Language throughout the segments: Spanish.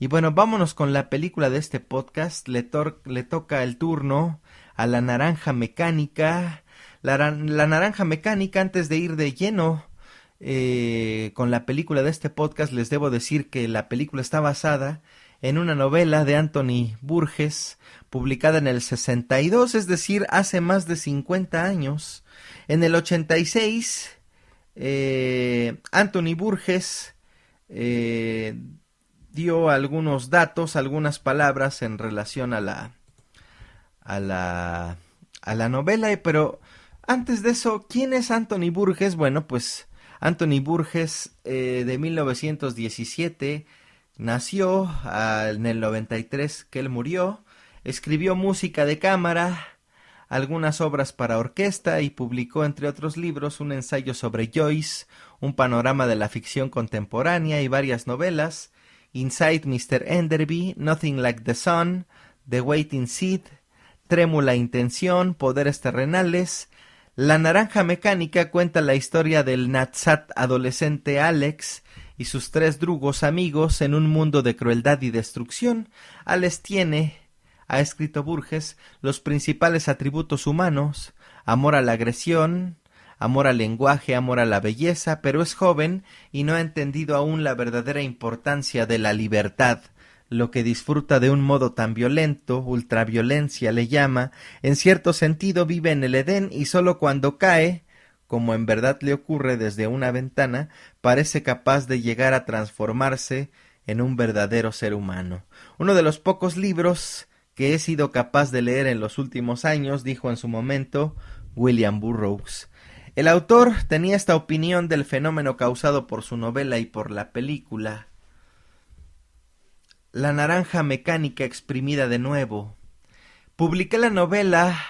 Y bueno, vámonos con la película de este podcast. Le toca el turno a La Naranja Mecánica. La Naranja Mecánica, antes de ir de lleno con la película de este podcast, les debo decir que la película está basada en una novela de Anthony Burgess, publicada en el 62, es decir, hace más de 50 años. En el 86, Anthony Burgess dio algunos datos, algunas palabras en relación a la, a la novela, pero antes de eso, ¿quién es Anthony Burgess? Bueno, pues Anthony Burgess de 1917 nació en el 93 que él murió, escribió música de cámara, algunas obras para orquesta y publicó entre otros libros un ensayo sobre Joyce, un panorama de la ficción contemporánea y varias novelas, Inside Mr. Enderby, Nothing Like the Sun, The Waiting Seed, Trémula Intención, Poderes Terrenales. La Naranja Mecánica cuenta la historia del Natsat adolescente Alex y sus tres drugos amigos en un mundo de crueldad y destrucción. Alex tiene, ha escrito Burgess, los principales atributos humanos: amor a la agresión, amor al lenguaje, amor a la belleza, pero es joven y no ha entendido aún la verdadera importancia de la libertad. Lo que disfruta de un modo tan violento, ultraviolencia le llama, en cierto sentido vive en el Edén y sólo cuando cae, como en verdad le ocurre desde una ventana, parece capaz de llegar a transformarse en un verdadero ser humano. Uno de los pocos libros que he sido capaz de leer en los últimos años, dijo en su momento William Burroughs. El autor tenía esta opinión del fenómeno causado por su novela y por la película. La Naranja Mecánica exprimida de nuevo. Publiqué la novela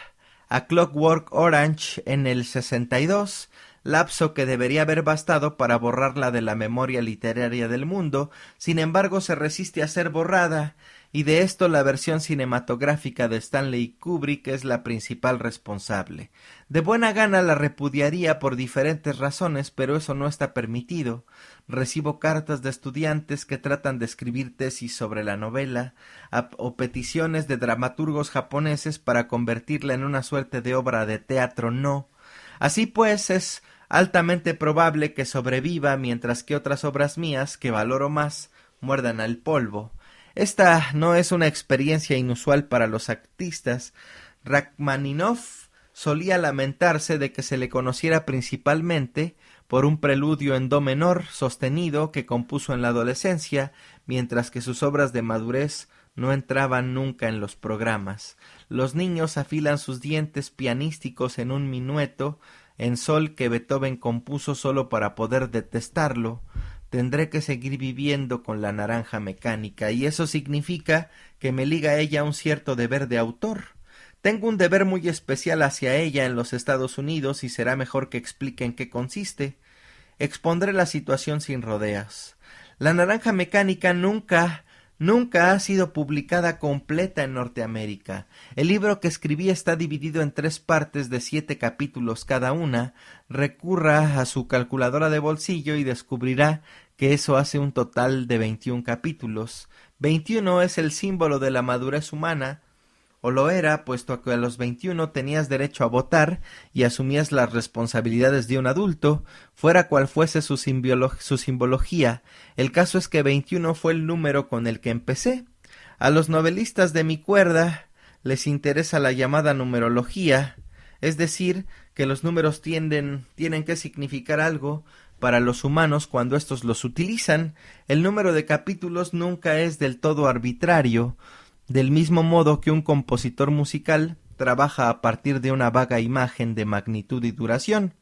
A Clockwork Orange en el 62, lapso que debería haber bastado para borrarla de la memoria literaria del mundo. Sin embargo, se resiste a ser borrada, y de esto la versión cinematográfica de Stanley Kubrick es la principal responsable. De buena gana la repudiaría por diferentes razones, pero eso no está permitido. Recibo cartas de estudiantes que tratan de escribir tesis sobre la novela, o peticiones de dramaturgos japoneses para convertirla en una suerte de obra de teatro no. Así pues, es altamente probable que sobreviva, mientras que otras obras mías, que valoro más, muerdan al polvo. Esta no es una experiencia inusual para los artistas. Rachmaninoff solía lamentarse de que se le conociera principalmente por un preludio en do menor sostenido que compuso en la adolescencia, mientras que sus obras de madurez no entraban nunca en los programas. Los niños afilan sus dientes pianísticos en un minueto en sol que Beethoven compuso solo para poder detestarlo. Tendré que seguir viviendo con la Naranja Mecánica, y eso significa que me liga a ella un cierto deber de autor. Tengo un deber muy especial hacia ella en los Estados Unidos y será mejor que explique en qué consiste. Expondré la situación sin rodeos. La Naranja Mecánica nunca ha sido publicada completa en Norteamérica. El libro que escribí está dividido en 3 partes de 7 capítulos cada una. Recurra a su calculadora de bolsillo y descubrirá que eso hace un total de 21 capítulos. 21 es el símbolo de la madurez humana, o lo era, puesto que a los 21 tenías derecho a votar y asumías las responsabilidades de un adulto, fuera cual fuese su simbología. El caso es que 21 fue el número con el que empecé. A los novelistas de mi cuerda les interesa la llamada numerología, es decir, que los números tienen que significar algo para los humanos cuando éstos los utilizan. El número de capítulos nunca es del todo arbitrario, del mismo modo que un compositor musical trabaja a partir de una vaga imagen de magnitud y duración.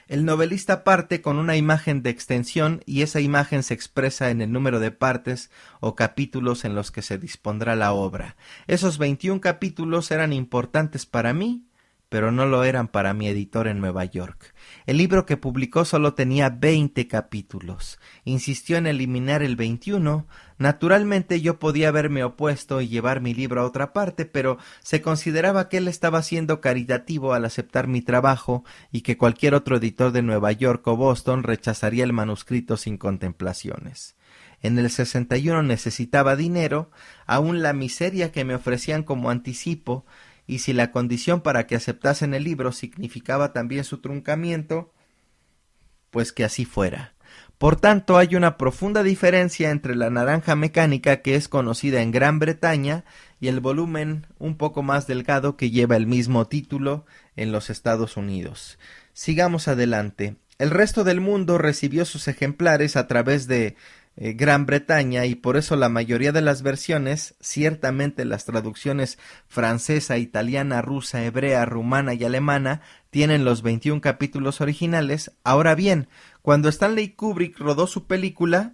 El novelista parte con una imagen de extensión y esa imagen se expresa en el número de partes o capítulos en los que se dispondrá la obra. Esos 21 capítulos eran importantes para mí, pero no lo eran para mi editor en Nueva York. El libro que publicó solo tenía 20 capítulos. Insistió en eliminar el 21. Naturalmente yo podía haberme opuesto y llevar mi libro a otra parte, pero se consideraba que él estaba siendo caritativo al aceptar mi trabajo y que cualquier otro editor de Nueva York o Boston rechazaría el manuscrito sin contemplaciones. En el 61 necesitaba dinero, aún la miseria que me ofrecían como anticipo, y si la condición para que aceptasen el libro significaba también su truncamiento, pues que así fuera. Por tanto, hay una profunda diferencia entre la naranja mecánica, que es conocida en Gran Bretaña, y el volumen un poco más delgado que lleva el mismo título en los Estados Unidos. Sigamos adelante. El resto del mundo recibió sus ejemplares a través de Gran Bretaña, y por eso la mayoría de las versiones, ciertamente las traducciones francesa, italiana, rusa, hebrea, rumana y alemana, tienen los 21 capítulos originales. Ahora bien, cuando Stanley Kubrick rodó su película,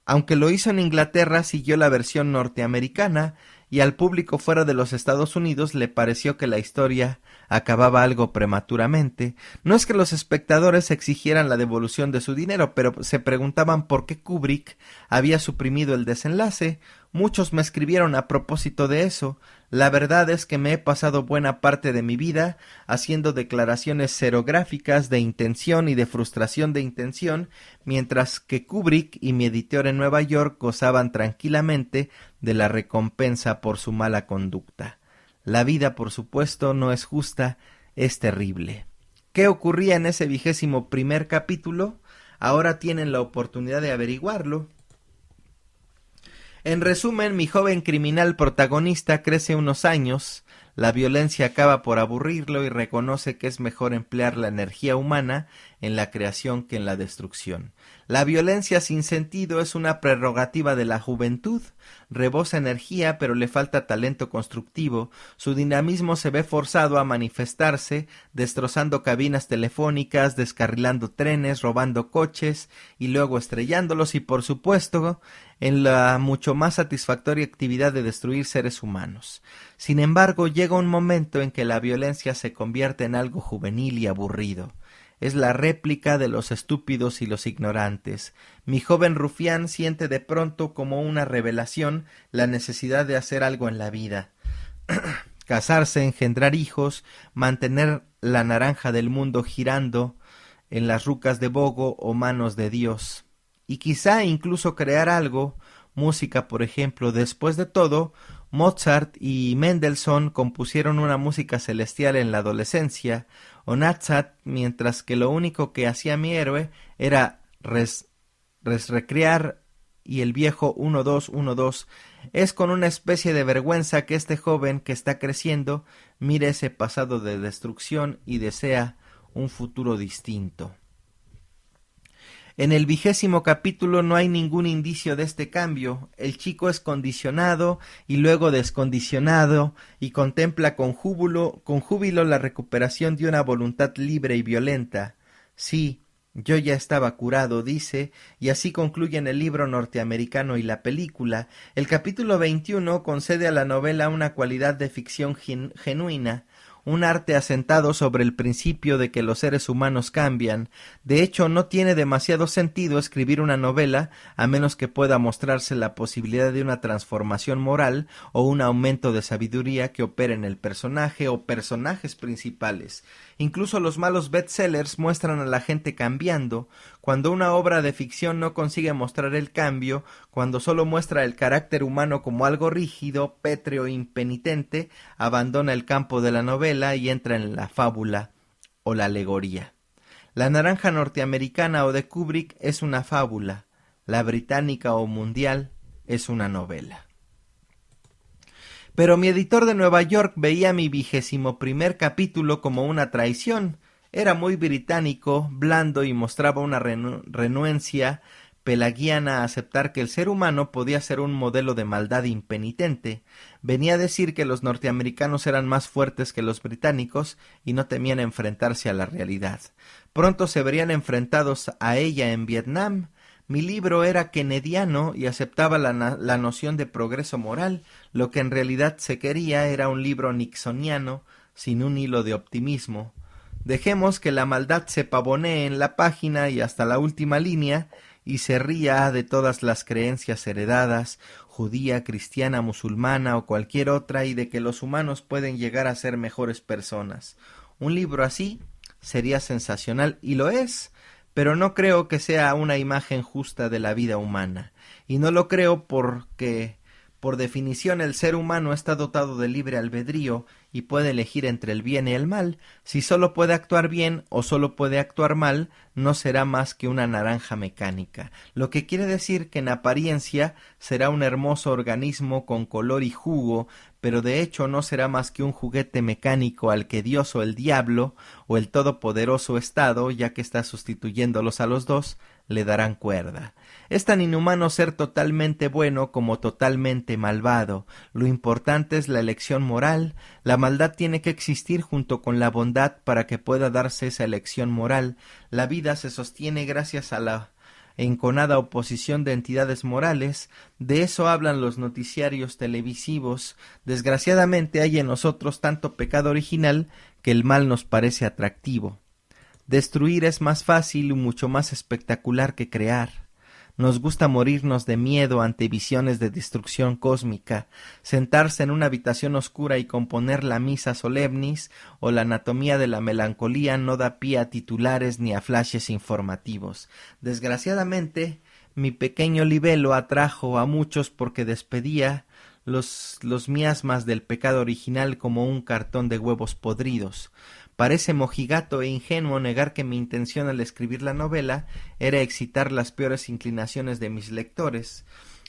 aunque lo hizo en Inglaterra, siguió la versión norteamericana, y al público fuera de los Estados Unidos le pareció que la historia acababa algo prematuramente. No es que los espectadores exigieran la devolución de su dinero, pero se preguntaban por qué Kubrick había suprimido el desenlace. Muchos me escribieron a propósito de eso. La verdad es que me he pasado buena parte de mi vida haciendo declaraciones serográficas de intención y de frustración de intención, mientras que Kubrick y mi editor en Nueva York gozaban tranquilamente de la recompensa por su mala conducta. La vida, por supuesto, no es justa, es terrible. ¿Qué ocurría en ese 21º capítulo? Ahora tienen la oportunidad de averiguarlo. En resumen, mi joven criminal protagonista crece unos años, la violencia acaba por aburrirlo y reconoce que es mejor emplear la energía humana en la creación que en la destrucción. La violencia sin sentido es una prerrogativa de la juventud, rebosa energía pero le falta talento constructivo, su dinamismo se ve forzado a manifestarse, destrozando cabinas telefónicas, descarrilando trenes, robando coches y luego estrellándolos y por supuesto en la mucho más satisfactoria actividad de destruir seres humanos. Sin embargo, llega un momento en que la violencia se convierte en algo juvenil y aburrido. Es la réplica de los estúpidos y los ignorantes. Mi joven rufián siente de pronto como una revelación la necesidad de hacer algo en la vida. Casarse, engendrar hijos, mantener la naranja del mundo girando en las rucas de Bogo o manos de Dios. Y quizá incluso crear algo, música por ejemplo. Después de todo, Mozart y Mendelssohn compusieron una música celestial en la adolescencia, o Nadsat, mientras que lo único que hacía mi héroe era recrear y el viejo 1-2-1-2. Es con una especie de vergüenza que este joven que está creciendo mire ese pasado de destrucción y desea un futuro distinto. En el 20º capítulo no hay ningún indicio de este cambio. El chico es condicionado y luego descondicionado y contempla con júbilo la recuperación de una voluntad libre y violenta. Sí, yo ya estaba curado, dice, y así concluyen el libro norteamericano y la película. El capítulo 21 concede a la novela una cualidad de ficción genuina, un arte asentado sobre el principio de que los seres humanos cambian. De hecho, no tiene demasiado sentido escribir una novela a menos que pueda mostrarse la posibilidad de una transformación moral o un aumento de sabiduría que opere en el personaje o personajes principales. Incluso los malos bestsellers muestran a la gente cambiando. Cuando una obra de ficción no consigue mostrar el cambio, cuando solo muestra el carácter humano como algo rígido, pétreo e impenitente, abandona el campo de la novela y entra en la fábula o la alegoría. La naranja norteamericana o de Kubrick es una fábula, la británica o mundial es una novela. Pero mi editor de Nueva York veía mi 21º capítulo como una traición. Era muy británico, blando y mostraba una renuencia pelagiana a aceptar que el ser humano podía ser un modelo de maldad impenitente. Venía a decir que los norteamericanos eran más fuertes que los británicos y no temían enfrentarse a la realidad. Pronto se verían enfrentados a ella en Vietnam. Mi libro era kennediano y aceptaba la noción de progreso moral. Lo que en realidad se quería era un libro nixoniano sin un hilo de optimismo. Dejemos que la maldad se pavonee en la página y hasta la última línea y se ría de todas las creencias heredadas, judía, cristiana, musulmana o cualquier otra, y de que los humanos pueden llegar a ser mejores personas. Un libro así sería sensacional y lo es, pero no creo que sea una imagen justa de la vida humana. Y no lo creo porque, por definición, el ser humano está dotado de libre albedrío y puede elegir entre el bien y el mal. Si solo puede actuar bien o solo puede actuar mal, no será más que una naranja mecánica, lo que quiere decir que en apariencia será un hermoso organismo con color y jugo, pero de hecho no será más que un juguete mecánico al que Dios o el diablo o el todopoderoso Estado, ya que está sustituyéndolos a los dos, le darán cuerda. Es tan inhumano ser totalmente bueno como totalmente malvado. Lo importante es la elección moral. La maldad tiene que existir junto con la bondad para que pueda darse esa elección moral. La vida se sostiene gracias a la enconada oposición de entidades morales. De eso hablan los noticiarios televisivos. Desgraciadamente hay en nosotros tanto pecado original que el mal nos parece atractivo. Destruir es más fácil y mucho más espectacular que crear. Nos gusta morirnos de miedo ante visiones de destrucción cósmica, sentarse en una habitación oscura y componer la misa solemnis o la anatomía de la melancolía no da pie a titulares ni a flashes informativos. Desgraciadamente, mi pequeño libelo atrajo a muchos porque despedía los miasmas del pecado original como un cartón de huevos podridos. Parece mojigato e ingenuo negar que mi intención al escribir la novela era excitar las peores inclinaciones de mis lectores.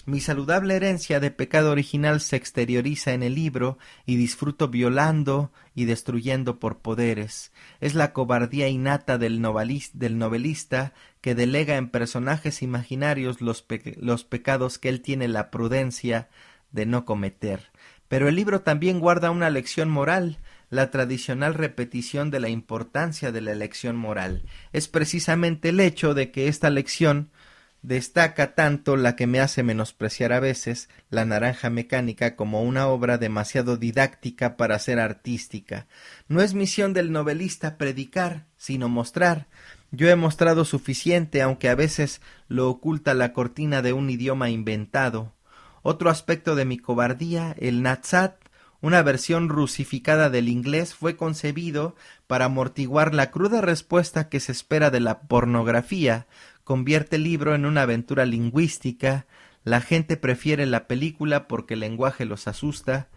Mi saludable herencia de pecado original se exterioriza en el libro y disfruto violando y destruyendo por poderes. Es la cobardía innata del novelista que delega en personajes imaginarios los pecados que él tiene la prudencia de no cometer. Pero el libro también guarda una lección moral, la tradicional repetición de la importancia de la elección moral. Es precisamente el hecho de que esta lección destaca tanto la que me hace menospreciar a veces La naranja mecánica como una obra demasiado didáctica para ser artística. No es misión del novelista predicar, sino mostrar. Yo he mostrado suficiente, aunque a veces lo oculta la cortina de un idioma inventado. Otro aspecto de mi cobardía, el Natsat, una versión rusificada del inglés, fue concebido para amortiguar la cruda respuesta que se espera de la pornografía. Convierte el libro en una aventura lingüística. La gente prefiere la película porque el lenguaje los asusta,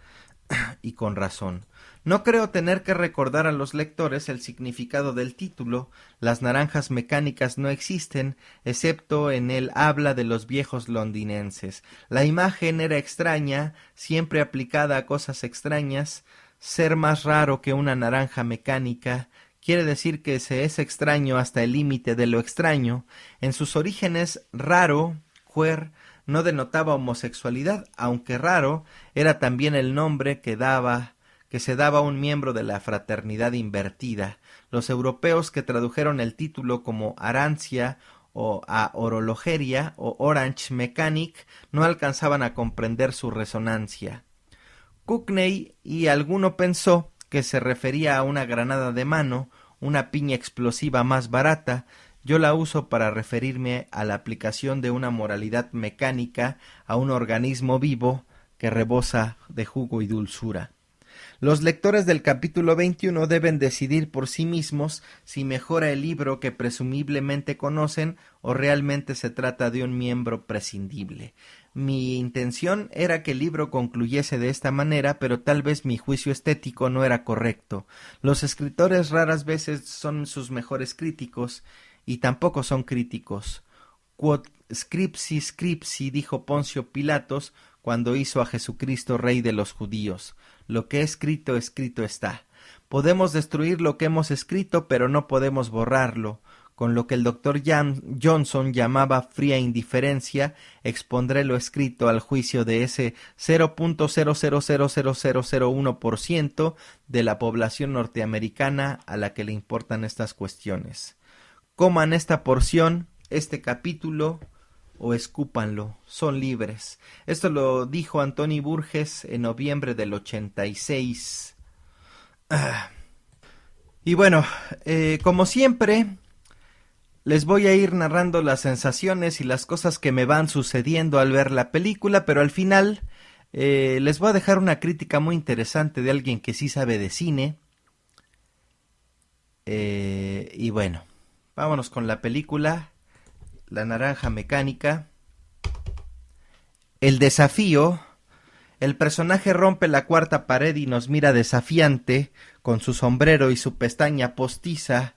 y con razón. No creo tener que recordar a los lectores el significado del título. Las naranjas mecánicas no existen, excepto en el habla de los viejos londinenses. La imagen era extraña, siempre aplicada a cosas extrañas. Ser más raro que una naranja mecánica quiere decir que se es extraño hasta el límite de lo extraño. En sus orígenes, raro, queer, no denotaba homosexualidad, aunque raro era también el nombre que se daba a un miembro de la fraternidad invertida. Los europeos que tradujeron el título como Arancia o a Orologeria o Orange Mechanic no alcanzaban a comprender su resonancia. Cookney y alguno pensó que se refería a una granada de mano, una piña explosiva más barata. Yo la uso para referirme a la aplicación de una moralidad mecánica a un organismo vivo que rebosa de jugo y dulzura. Los lectores del capítulo 21 deben decidir por sí mismos si mejora el libro que presumiblemente conocen o realmente se trata de un miembro prescindible. Mi intención era que el libro concluyese de esta manera, pero tal vez mi juicio estético no era correcto. Los escritores raras veces son sus mejores críticos, y tampoco son críticos. Quod scripsi scripsi, dijo Poncio Pilatos cuando hizo a Jesucristo rey de los judíos. Lo que escrito, escrito está. Podemos destruir lo que hemos escrito, pero no podemos borrarlo. Con lo que el doctor Johnson llamaba fría indiferencia, expondré lo escrito al juicio de ese 0.0000001% de la población norteamericana a la que le importan estas cuestiones. Coman esta porción, este capítulo, o escúpanlo, son libres. Esto lo dijo Antoni Burgess en noviembre del 86. Y bueno, como siempre, les voy a ir narrando las sensaciones y las cosas que me van sucediendo al ver la película, pero al final les voy a dejar una crítica muy interesante de alguien que sí sabe de cine. Y bueno, Vámonos con la película La Naranja Mecánica. El desafío. El personaje rompe la cuarta pared y nos mira desafiante, con su sombrero y su pestaña postiza.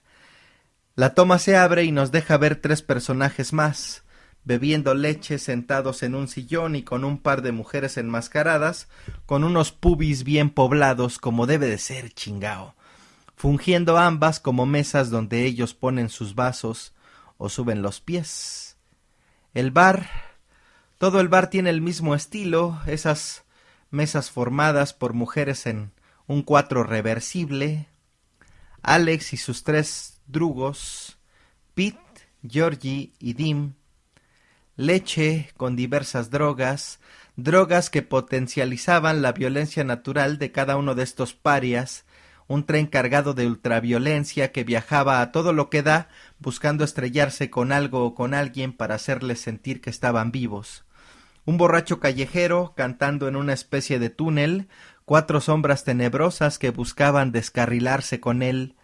La toma se abre y nos deja ver 3 personajes más, bebiendo leche sentados en un sillón y con un par de mujeres enmascaradas, con unos pubis bien poblados como debe de ser, chingao, fungiendo ambas como mesas donde ellos ponen sus vasos o suben los pies. El bar, todo el bar tiene el mismo estilo, esas mesas formadas por mujeres en un 4 reversible. Alex y sus 3 drugos, Pete, Georgie y Dim. Leche con diversas drogas que potencializaban la violencia natural de cada uno de estos parias, un tren cargado de ultraviolencia que viajaba a todo lo que da, buscando estrellarse con algo o con alguien para hacerles sentir que estaban vivos. Un borracho callejero cantando en una especie de túnel, 4 sombras tenebrosas que buscaban descarrilarse con él.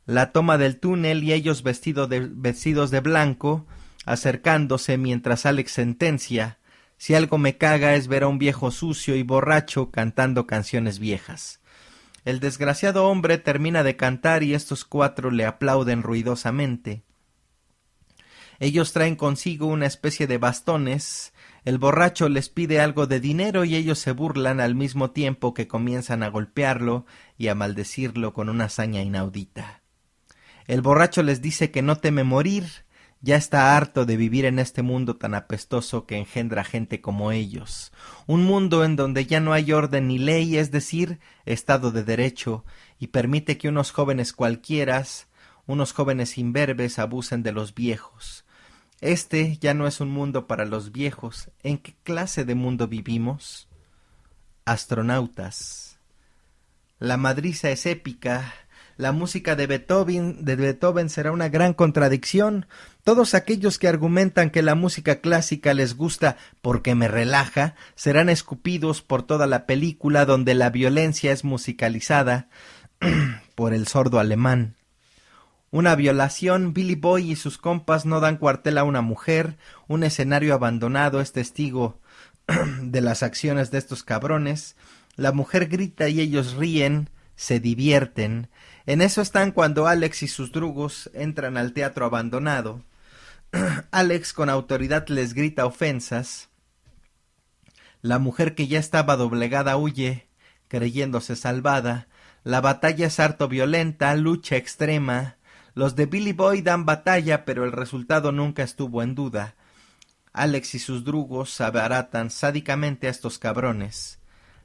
La toma del túnel y ellos vestidos de blanco, acercándose mientras Alex sentencia: si algo me caga es ver a un viejo sucio y borracho cantando canciones viejas. El desgraciado hombre termina de cantar y estos 4 le aplauden ruidosamente. Ellos traen consigo una especie de bastones. El borracho les pide algo de dinero y ellos se burlan al mismo tiempo que comienzan a golpearlo y a maldecirlo con una hazaña inaudita. El borracho les dice que no teme morir, ya está harto de vivir en este mundo tan apestoso que engendra gente como ellos, un mundo en donde ya no hay orden ni ley, es decir, Estado de Derecho, y permite que unos jóvenes cualquieras, unos jóvenes imberbes abusen de los viejos. Este ya no es un mundo para los viejos. ¿En qué clase de mundo vivimos? Astronautas. La madriza es épica. La música de Beethoven será una gran contradicción. Todos aquellos que argumentan que la música clásica les gusta porque me relaja, serán escupidos por toda la película donde la violencia es musicalizada por el sordo alemán. Una violación, Billy Boy y sus compas no dan cuartel a una mujer, un escenario abandonado es testigo de las acciones de estos cabrones, la mujer grita y ellos ríen, se divierten. En eso están cuando Alex y sus drugos entran al teatro abandonado. Alex con autoridad les grita ofensas. La mujer que ya estaba doblegada huye, creyéndose salvada. La batalla es harto violenta, lucha extrema. Los de Billy Boy dan batalla, pero el resultado nunca estuvo en duda. Alex y sus drugos abaratan sádicamente a estos cabrones.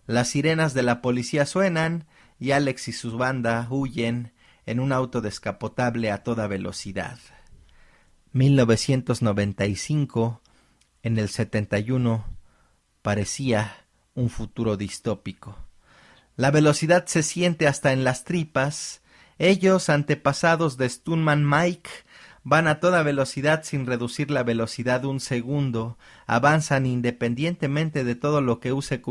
Las sirenas de la policía suenan y Alex y su banda huyen en un auto descapotable a toda velocidad. 1995, en el 71, parecía un futuro distópico. La velocidad se siente hasta en las tripas. Ellos, antepasados de Stuntman Mike, van a toda velocidad sin reducir la velocidad un segundo, avanzan independientemente de todo lo que ose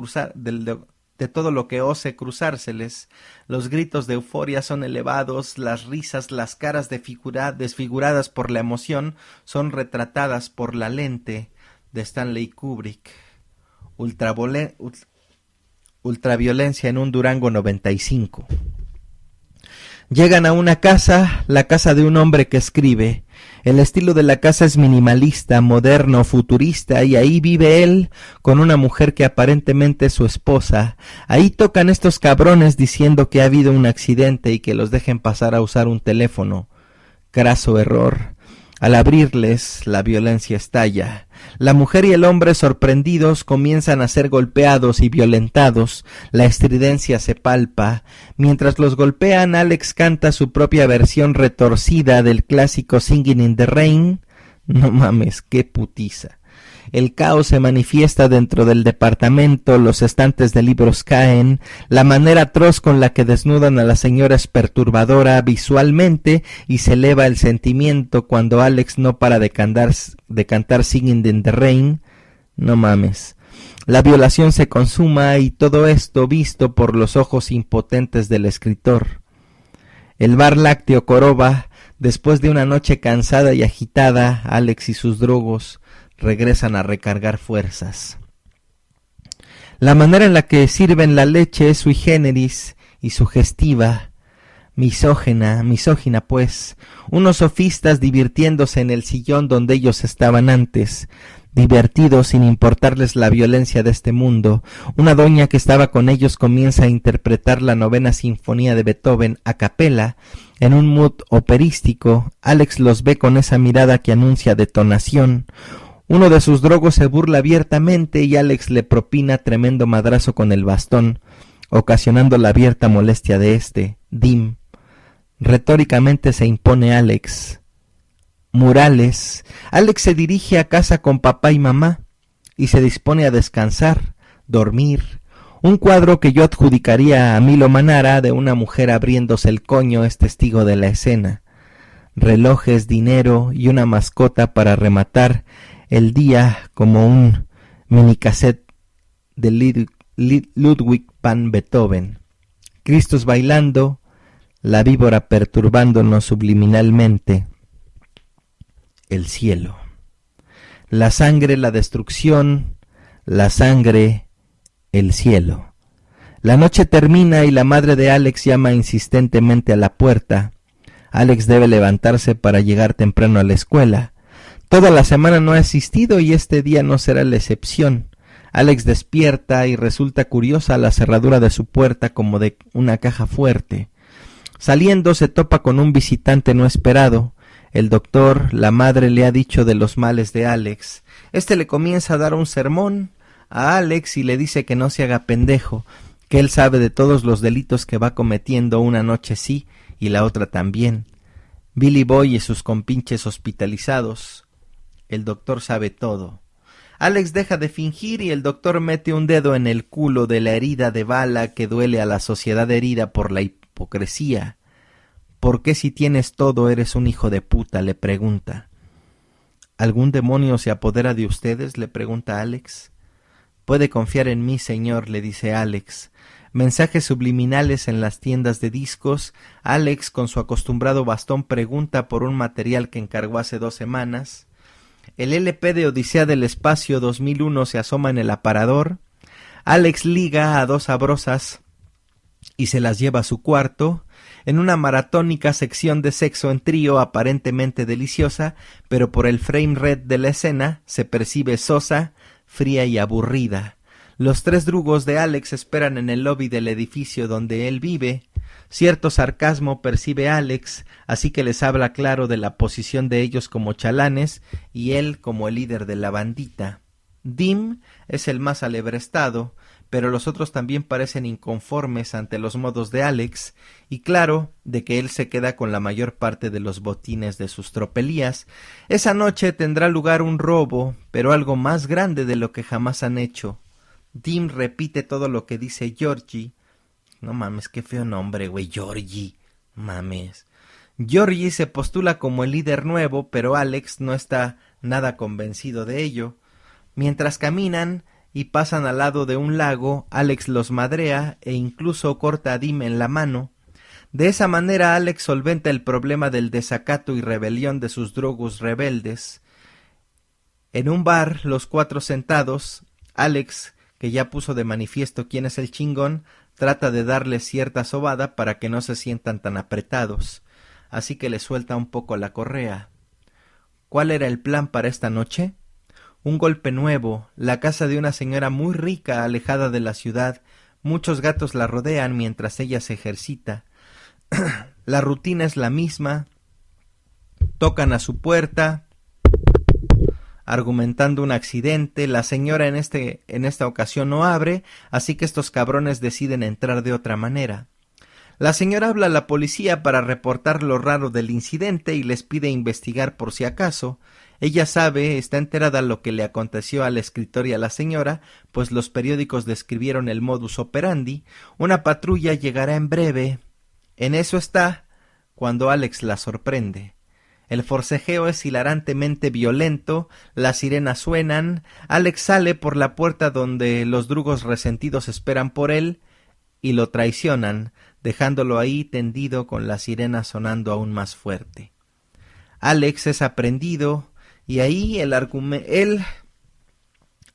cruzárseles. Los gritos de euforia son elevados, las risas, las caras desfiguradas por la emoción son retratadas por la lente de Stanley Kubrick. Ultraviolencia en un Durango 95. Llegan a una casa, la casa de un hombre que escribe. El estilo de la casa es minimalista, moderno, futurista, y ahí vive él con una mujer que aparentemente es su esposa. Ahí tocan estos cabrones diciendo que ha habido un accidente y que los dejen pasar a usar un teléfono. Craso error. Al abrirles, la violencia estalla. La mujer y el hombre, sorprendidos, comienzan a ser golpeados y violentados. La estridencia se palpa. Mientras los golpean, Alex canta su propia versión retorcida del clásico Singing in the Rain. No mames, qué putiza. El caos se manifiesta dentro del departamento, los estantes de libros caen, la manera atroz con la que desnudan a la señora es perturbadora visualmente y se eleva el sentimiento cuando Alex no para de cantar Singing in the Rain. No mames. La violación se consuma y todo esto visto por los ojos impotentes del escritor. El bar lácteo Coroba Después de una noche cansada y agitada, Alex y sus drogos regresan a recargar fuerzas. La manera en la que sirven la leche es sui generis y sugestiva, misógina pues, unos sofistas divirtiéndose en el sillón donde ellos estaban antes, divertidos sin importarles la violencia de este mundo. Una doña que estaba con ellos comienza a interpretar la 9ª sinfonía de Beethoven a capela, en un mood operístico. Alex los ve con esa mirada que anuncia detonación. Uno de sus drogos se burla abiertamente y Alex le propina tremendo madrazo con el bastón, ocasionando la abierta molestia de Dim. Retóricamente se impone Alex. Murales. Alex se dirige a casa con papá y mamá y se dispone a descansar, dormir. Un cuadro que yo adjudicaría a Milo Manara de una mujer abriéndose el coño es testigo de la escena. Relojes, dinero y una mascota para rematar el día como un minicassette de Ludwig van Beethoven. Cristos bailando, la víbora perturbándonos subliminalmente. El cielo. La sangre, la destrucción, la sangre, el cielo. La noche termina y la madre de Alex llama insistentemente a la puerta. Alex debe levantarse para llegar temprano a la escuela. Toda la semana no ha asistido y este día no será la excepción. Alex despierta y resulta curiosa la cerradura de su puerta como de una caja fuerte. Saliendo se topa con un visitante no esperado. El doctor, la madre, le ha dicho de los males de Alex. Le comienza a dar un sermón a Alex y le dice que no se haga pendejo, que él sabe de todos los delitos que va cometiendo una noche sí y la otra también. Billy Boy y sus compinches hospitalizados. El doctor sabe todo. Alex deja de fingir y el doctor mete un dedo en el culo de la herida de bala que duele a la sociedad herida por la hipocresía. ¿Por qué si tienes todo eres un hijo de puta?, le pregunta. ¿Algún demonio se apodera de ustedes?, le pregunta Alex. Puede confiar en mí, señor, le dice Alex. Mensajes subliminales en las tiendas de discos. Alex, con su acostumbrado bastón, pregunta por un material que encargó hace 2 semanas. El LP de Odisea del Espacio 2001 se asoma en el aparador. Alex liga a 2 sabrosas y se las lleva a su cuarto, en una maratónica sección de sexo en trío aparentemente deliciosa, pero por el frame rate de la escena se percibe sosa, fría y aburrida. Los 3 drugos de Alex esperan en el lobby del edificio donde él vive. Cierto sarcasmo percibe Alex, así que les habla claro de la posición de ellos como chalanes y él como el líder de la bandita. Dim es el más alebrestado, pero los otros también parecen inconformes ante los modos de Alex, y claro, de que él se queda con la mayor parte de los botines de sus tropelías. Esa noche tendrá lugar un robo, pero algo más grande de lo que jamás han hecho. Dim repite todo lo que dice Georgie. No mames, qué feo nombre, güey, Georgie. Mames. Georgie se postula como el líder nuevo, pero Alex no está nada convencido de ello. Mientras caminan y pasan al lado de un lago, Alex los madrea e incluso corta a Dim en la mano. De esa manera Alex solventa el problema del desacato y rebelión de sus drogos rebeldes. En un bar, los 4 sentados, Alex, que ya puso de manifiesto quién es el chingón, trata de darles cierta sobada para que no se sientan tan apretados, así que le suelta un poco la correa. ¿Cuál era el plan para esta noche? Un golpe nuevo, la casa de una señora muy rica alejada de la ciudad. Muchos gatos la rodean mientras ella se ejercita. La rutina es la misma. Tocan a su puerta, argumentando un accidente. La señora en esta ocasión no abre, así que estos cabrones deciden entrar de otra manera. La señora habla a la policía para reportar lo raro del incidente y les pide investigar por si acaso. Ella sabe, está enterada lo que le aconteció al escritor y a la señora, pues los periódicos describieron el modus operandi. Una patrulla llegará en breve. En eso está, cuando Alex la sorprende. El forcejeo es hilarantemente violento, las sirenas suenan, Alex sale por la puerta donde los drugos resentidos esperan por él y lo traicionan, dejándolo ahí tendido con la sirena sonando aún más fuerte. Alex es aprendido y ahí él,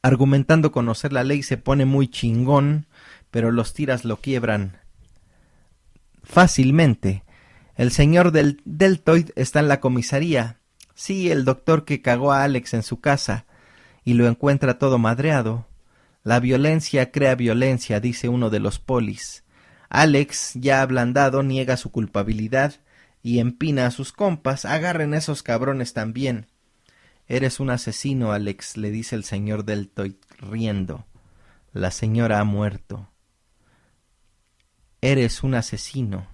argumentando conocer la ley, se pone muy chingón, pero los tiras lo quiebran fácilmente. El señor del Deltoid está en la comisaría. Sí, el doctor que cagó a Alex en su casa y lo encuentra todo madreado. La violencia crea violencia, dice uno de los polis. Alex, ya ablandado, niega su culpabilidad y empina a sus compas. Agarren a esos cabrones también. Eres un asesino, Alex, le dice el señor Deltoid, riendo. La señora ha muerto. Eres un asesino.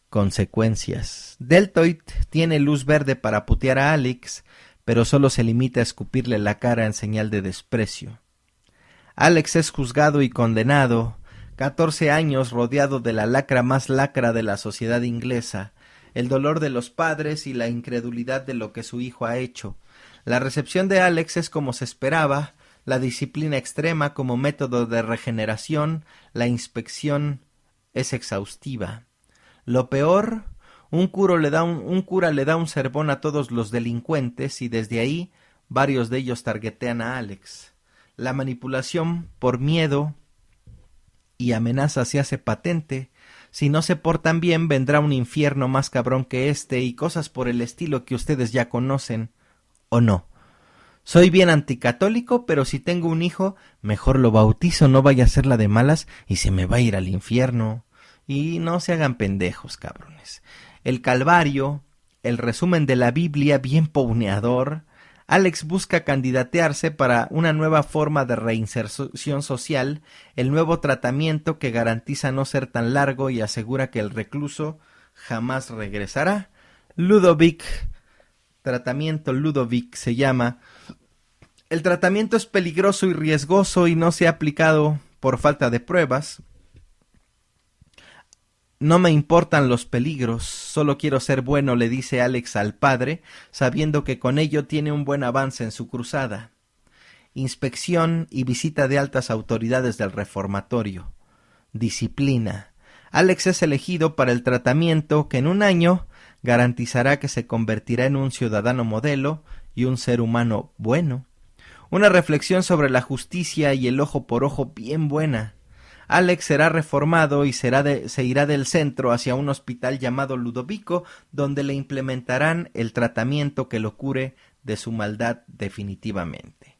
Consecuencias. Deltoid tiene luz verde para putear a Alex, pero solo se limita a escupirle la cara en señal de desprecio. Alex es juzgado y condenado, 14 años rodeado de la lacra más lacra de la sociedad inglesa, el dolor de los padres y la incredulidad de lo que su hijo ha hecho. La recepción de Alex es como se esperaba, la disciplina extrema como método de regeneración, la inspección es exhaustiva. Lo peor, un cura le da un sermón a todos los delincuentes y desde ahí varios de ellos targetean a Alex. La manipulación por miedo y amenaza se hace patente. Si no se portan bien, vendrá un infierno más cabrón que este y cosas por el estilo que ustedes ya conocen, ¿o no? Soy bien anticatólico, pero si tengo un hijo, mejor lo bautizo, no vaya a ser la de malas y se me va a ir al infierno. Y no se hagan pendejos, cabrones. El Calvario, el resumen de la Biblia bien pauneador. Alex busca candidatearse para una nueva forma de reinserción social, el nuevo tratamiento que garantiza no ser tan largo y asegura que el recluso jamás regresará. Ludovic, tratamiento Ludovic se llama. El tratamiento es peligroso y riesgoso y no se ha aplicado por falta de pruebas. No me importan los peligros, solo quiero ser bueno, le dice Alex al padre, sabiendo que con ello tiene un buen avance en su cruzada. Inspección y visita de altas autoridades del reformatorio. Disciplina. Alex es elegido para el tratamiento que en un año garantizará que se convertirá en un ciudadano modelo y un ser humano bueno. Una reflexión sobre la justicia y el ojo por ojo bien buena. Alex será reformado y se irá del centro hacia un hospital llamado Ludovico, donde le implementarán el tratamiento que lo cure de su maldad definitivamente.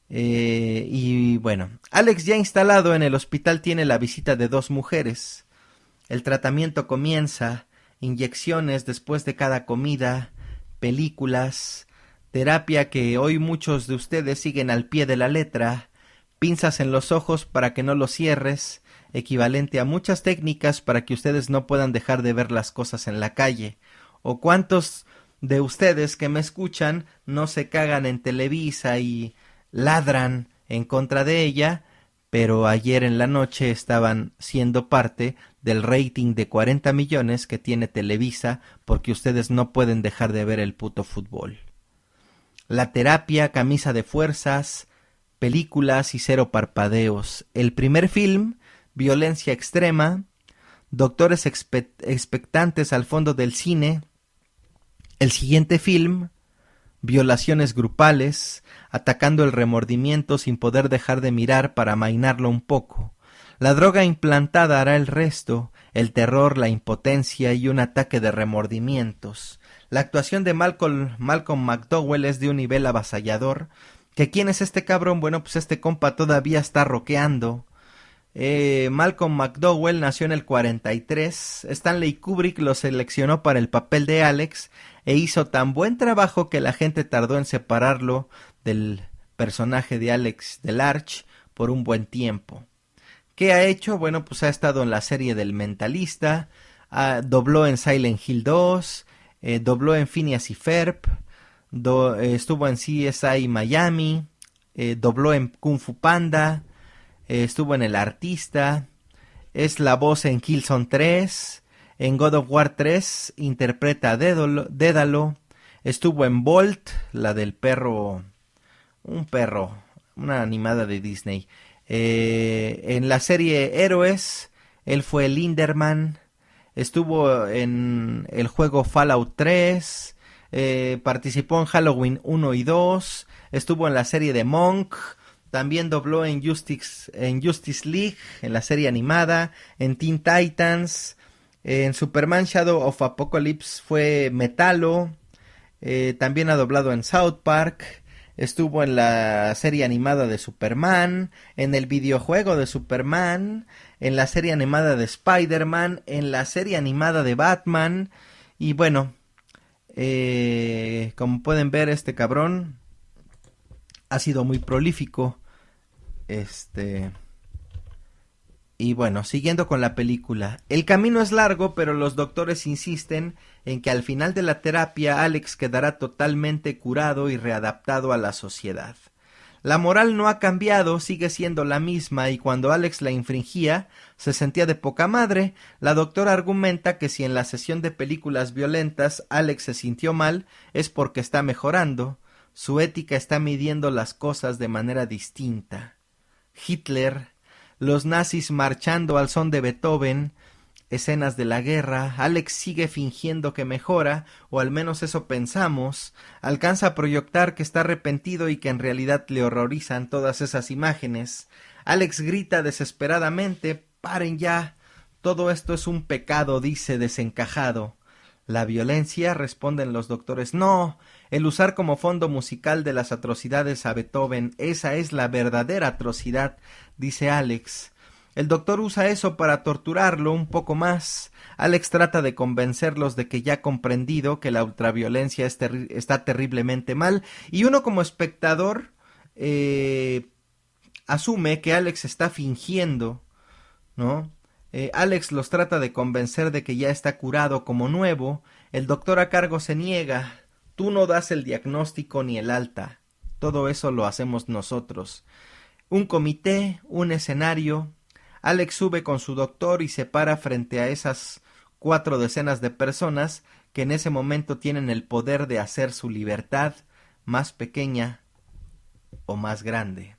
Y bueno, Alex ya instalado en el hospital tiene la visita de 2 mujeres. El tratamiento comienza, inyecciones después de cada comida, películas, terapia que hoy muchos de ustedes siguen al pie de la letra, pinzas en los ojos para que no los cierres, equivalente a muchas técnicas para que ustedes no puedan dejar de ver las cosas en la calle. ¿O cuántos de ustedes que me escuchan no se cagan en Televisa y ladran en contra de ella, pero ayer en la noche estaban siendo parte del rating de 40 millones que tiene Televisa porque ustedes no pueden dejar de ver el puto fútbol? La terapia, camisa de fuerzas, películas y 0 parpadeos. El primer film, violencia extrema, doctores expectantes al fondo del cine. El siguiente film, violaciones grupales, atacando el remordimiento sin poder dejar de mirar para amainarlo un poco. La droga implantada hará el resto, el terror, la impotencia y un ataque de remordimientos. La actuación de Malcolm McDowell es de un nivel avasallador. ¿Que quién es este cabrón? Bueno, pues este compa todavía está rockeando. Malcolm McDowell nació en el 43. Stanley Kubrick lo seleccionó para el papel de Alex e hizo tan buen trabajo que la gente tardó en separarlo del personaje de Alex Delarge por un buen tiempo. ¿Qué ha hecho? Bueno, pues ha estado en la serie del Mentalista, dobló en Silent Hill 2, dobló en Phineas y Ferb, estuvo en CSI Miami, dobló en Kung Fu Panda, estuvo en El Artista, es la voz en Killzone 3, en God of War 3 interpreta a Dédalo, estuvo en Bolt, la del perro, una animada de Disney. En la serie Héroes, él fue Linderman. estuvo en el juego Fallout 3, participó en Halloween 1 y 2, estuvo en la serie de Monk, también dobló en Justice League, en la serie animada, en Teen Titans, en Superman Shadow of Apocalypse fue Metallo, también ha doblado en South Park, estuvo en la serie animada de Superman, en el videojuego de Superman, en la serie animada de Spider-Man, en la serie animada de Batman, y bueno, como pueden ver, este cabrón ha sido muy prolífico. Y bueno, siguiendo con la película. El camino es largo, pero los doctores insisten en que al final de la terapia Alex quedará totalmente curado y readaptado a la sociedad. La moral no ha cambiado, sigue siendo la misma, y cuando Alex la infringía, se sentía de poca madre. La doctora argumenta que si en la sesión de películas violentas Alex se sintió mal, es porque está mejorando. Su ética está midiendo las cosas de manera distinta. Hitler, los nazis marchando al son de Beethoven, escenas de la guerra, Alex sigue fingiendo que mejora, o al menos eso pensamos, alcanza a proyectar que está arrepentido y que en realidad le horrorizan todas esas imágenes. Alex grita desesperadamente, ¡paren ya! Todo esto es un pecado, dice desencajado. La violencia, responden los doctores, no, el usar como fondo musical de las atrocidades a Beethoven, esa es la verdadera atrocidad, dice Alex. El doctor usa eso para torturarlo un poco más. Alex trata de convencerlos de que ya ha comprendido que la ultraviolencia está terriblemente mal, y uno como espectador asume que Alex está fingiendo, ¿no? Alex los trata de convencer de que ya está curado como nuevo. El doctor a cargo se niega. Tú no das el diagnóstico ni el alta. Todo eso lo hacemos nosotros. Un comité, un escenario. Alex sube con su doctor y se para frente a esas 4 decenas de personas que en ese momento tienen el poder de hacer su libertad más pequeña o más grande.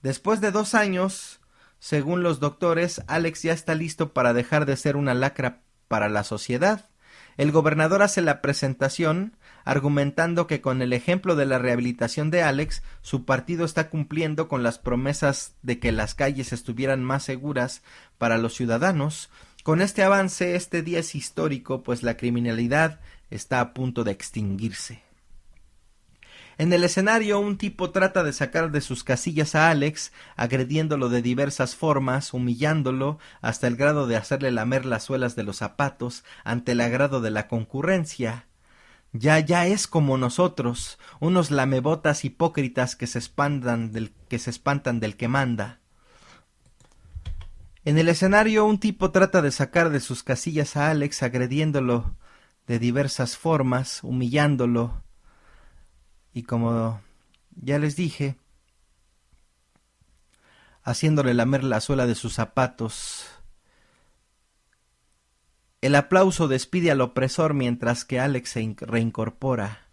Después de 2 años, según los doctores, Alex ya está listo para dejar de ser una lacra para la sociedad. El gobernador hace la presentación, argumentando que con el ejemplo de la rehabilitación de Alex, su partido está cumpliendo con las promesas de que las calles estuvieran más seguras para los ciudadanos. Con este avance, este día es histórico, pues la criminalidad está a punto de extinguirse. En el escenario, un tipo trata de sacar de sus casillas a Alex, agrediéndolo de diversas formas, humillándolo, hasta el grado de hacerle lamer las suelas de los zapatos, ante el agrado de la concurrencia. Ya es como nosotros, unos lamebotas hipócritas que se espantan del que manda. En el escenario, un tipo trata de sacar de sus casillas a Alex, agrediéndolo de diversas formas, humillándolo, y como ya les dije, haciéndole lamer la suela de sus zapatos. El aplauso despide al opresor mientras que Alex se reincorpora.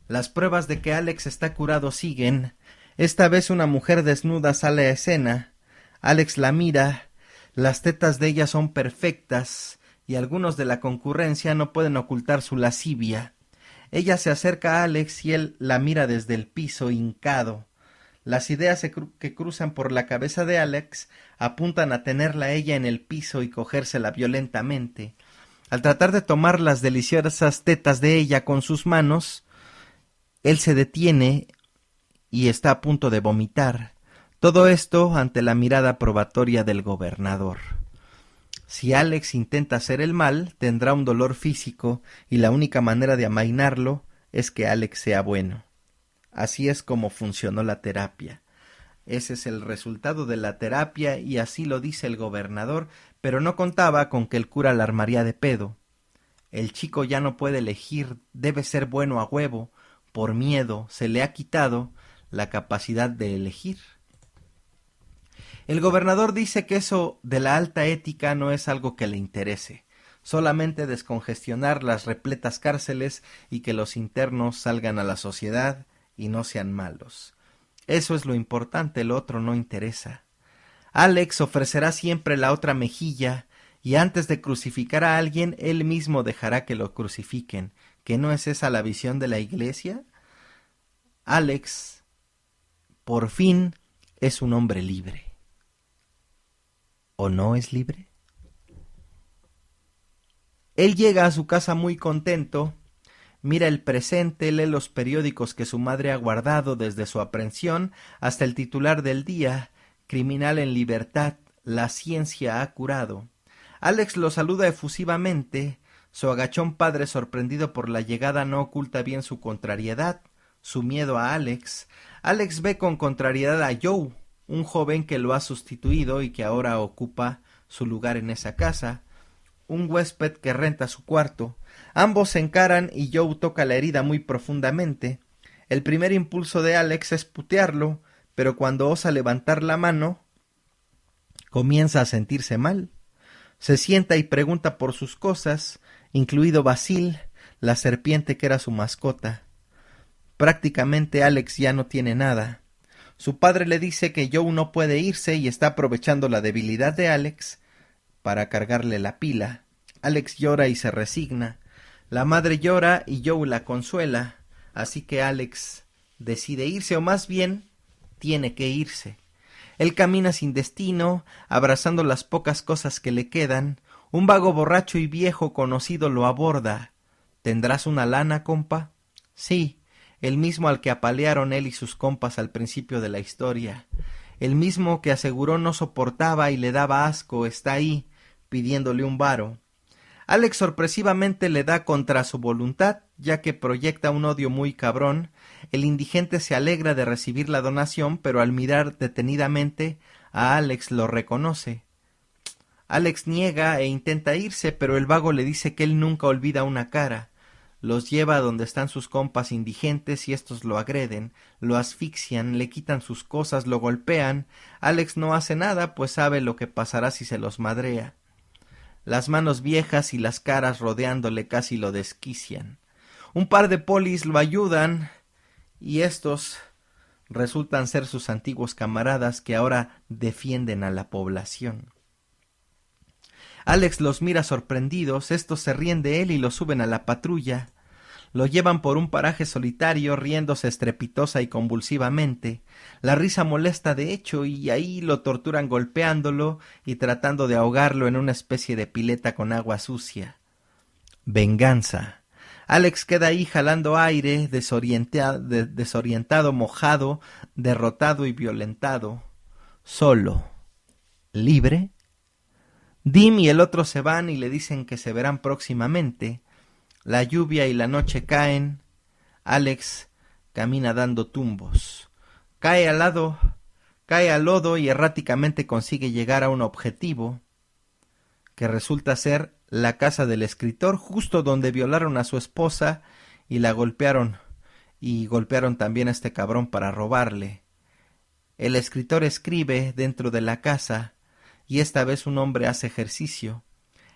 Las pruebas de que Alex está curado siguen. Esta vez una mujer desnuda sale a escena. Alex la mira. Las tetas de ella son perfectas y algunos de la concurrencia no pueden ocultar su lascivia. Ella se acerca a Alex y él la mira desde el piso hincado. Las ideas que cruzan por la cabeza de Alex apuntan a tenerla a ella en el piso y cogérsela violentamente. Al tratar de tomar las deliciosas tetas de ella con sus manos, él se detiene y está a punto de vomitar. Todo esto ante la mirada probatoria del gobernador. Si Alex intenta hacer el mal, tendrá un dolor físico y la única manera de amainarlo es que Alex sea bueno. Así es como funcionó la terapia. Ese es el resultado de la terapia y así lo dice el gobernador, pero no contaba con que el cura la armaría de pedo. El chico ya no puede elegir, debe ser bueno a huevo. Por miedo se le ha quitado la capacidad de elegir. El gobernador dice que eso de la alta ética no es algo que le interese, solamente descongestionar las repletas cárceles y que los internos salgan a la sociedad y no sean malos. Eso es lo importante, lo otro no interesa. Alex ofrecerá siempre la otra mejilla y antes de crucificar a alguien, él mismo dejará que lo crucifiquen. ¿Que no es esa la visión de la Iglesia? Alex, por fin, es un hombre libre. ¿O no es libre? Él llega a su casa muy contento, mira el presente, lee los periódicos que su madre ha guardado desde su aprehensión hasta el titular del día: criminal en libertad, la ciencia ha curado. Alex lo saluda efusivamente. Su agachón padre, sorprendido por la llegada, no oculta bien su contrariedad, su miedo a Alex. Alex ve con contrariedad a Joe, un joven que lo ha sustituido y que ahora ocupa su lugar en esa casa, un huésped que renta su cuarto. Ambos se encaran y Joe toca la herida muy profundamente. El primer impulso de Alex es putearlo, pero cuando osa levantar la mano, comienza a sentirse mal. Se sienta y pregunta por sus cosas, incluido Basil, la serpiente que era su mascota. Prácticamente Alex ya no tiene nada. Su padre le dice que Joe no puede irse y está aprovechando la debilidad de Alex para cargarle la pila. Alex llora y se resigna. La madre llora y Joe la consuela, así que Alex decide irse, o más bien, tiene que irse. Él camina sin destino, abrazando las pocas cosas que le quedan. Un vago borracho y viejo conocido lo aborda. ¿Tendrás una lana, compa? Sí, el mismo al que apalearon él y sus compas al principio de la historia. El mismo que aseguró no soportaba y le daba asco, está ahí, pidiéndole un varo. Alex sorpresivamente le da contra su voluntad, ya que proyecta un odio muy cabrón. El indigente se alegra de recibir la donación, pero al mirar detenidamente a Alex lo reconoce. Alex niega e intenta irse, pero el vago le dice que él nunca olvida una cara. Los lleva a donde están sus compas indigentes y estos lo agreden, lo asfixian, le quitan sus cosas, lo golpean. Alex no hace nada, pues sabe lo que pasará si se los madrea. Las manos viejas y las caras rodeándole casi lo desquician. Un par de polis lo ayudan y estos resultan ser sus antiguos camaradas que ahora defienden a la población. Alex los mira sorprendidos, estos se ríen de él y lo suben a la patrulla. Lo llevan por un paraje solitario, riéndose estrepitosa y convulsivamente. La risa molesta de hecho, y ahí lo torturan golpeándolo y tratando de ahogarlo en una especie de pileta con agua sucia. Venganza. Alex queda ahí jalando aire, desorientado, mojado, derrotado y violentado. Solo. ¿Libre? Dim y el otro se van y le dicen que se verán próximamente. La lluvia y la noche caen. Alex camina dando tumbos. Cae al lodo y erráticamente consigue llegar a un objetivo, que resulta ser la casa del escritor, justo donde violaron a su esposa y la golpearon, y golpearon también a este cabrón para robarle. El escritor escribe dentro de la casa, y esta vez un hombre hace ejercicio.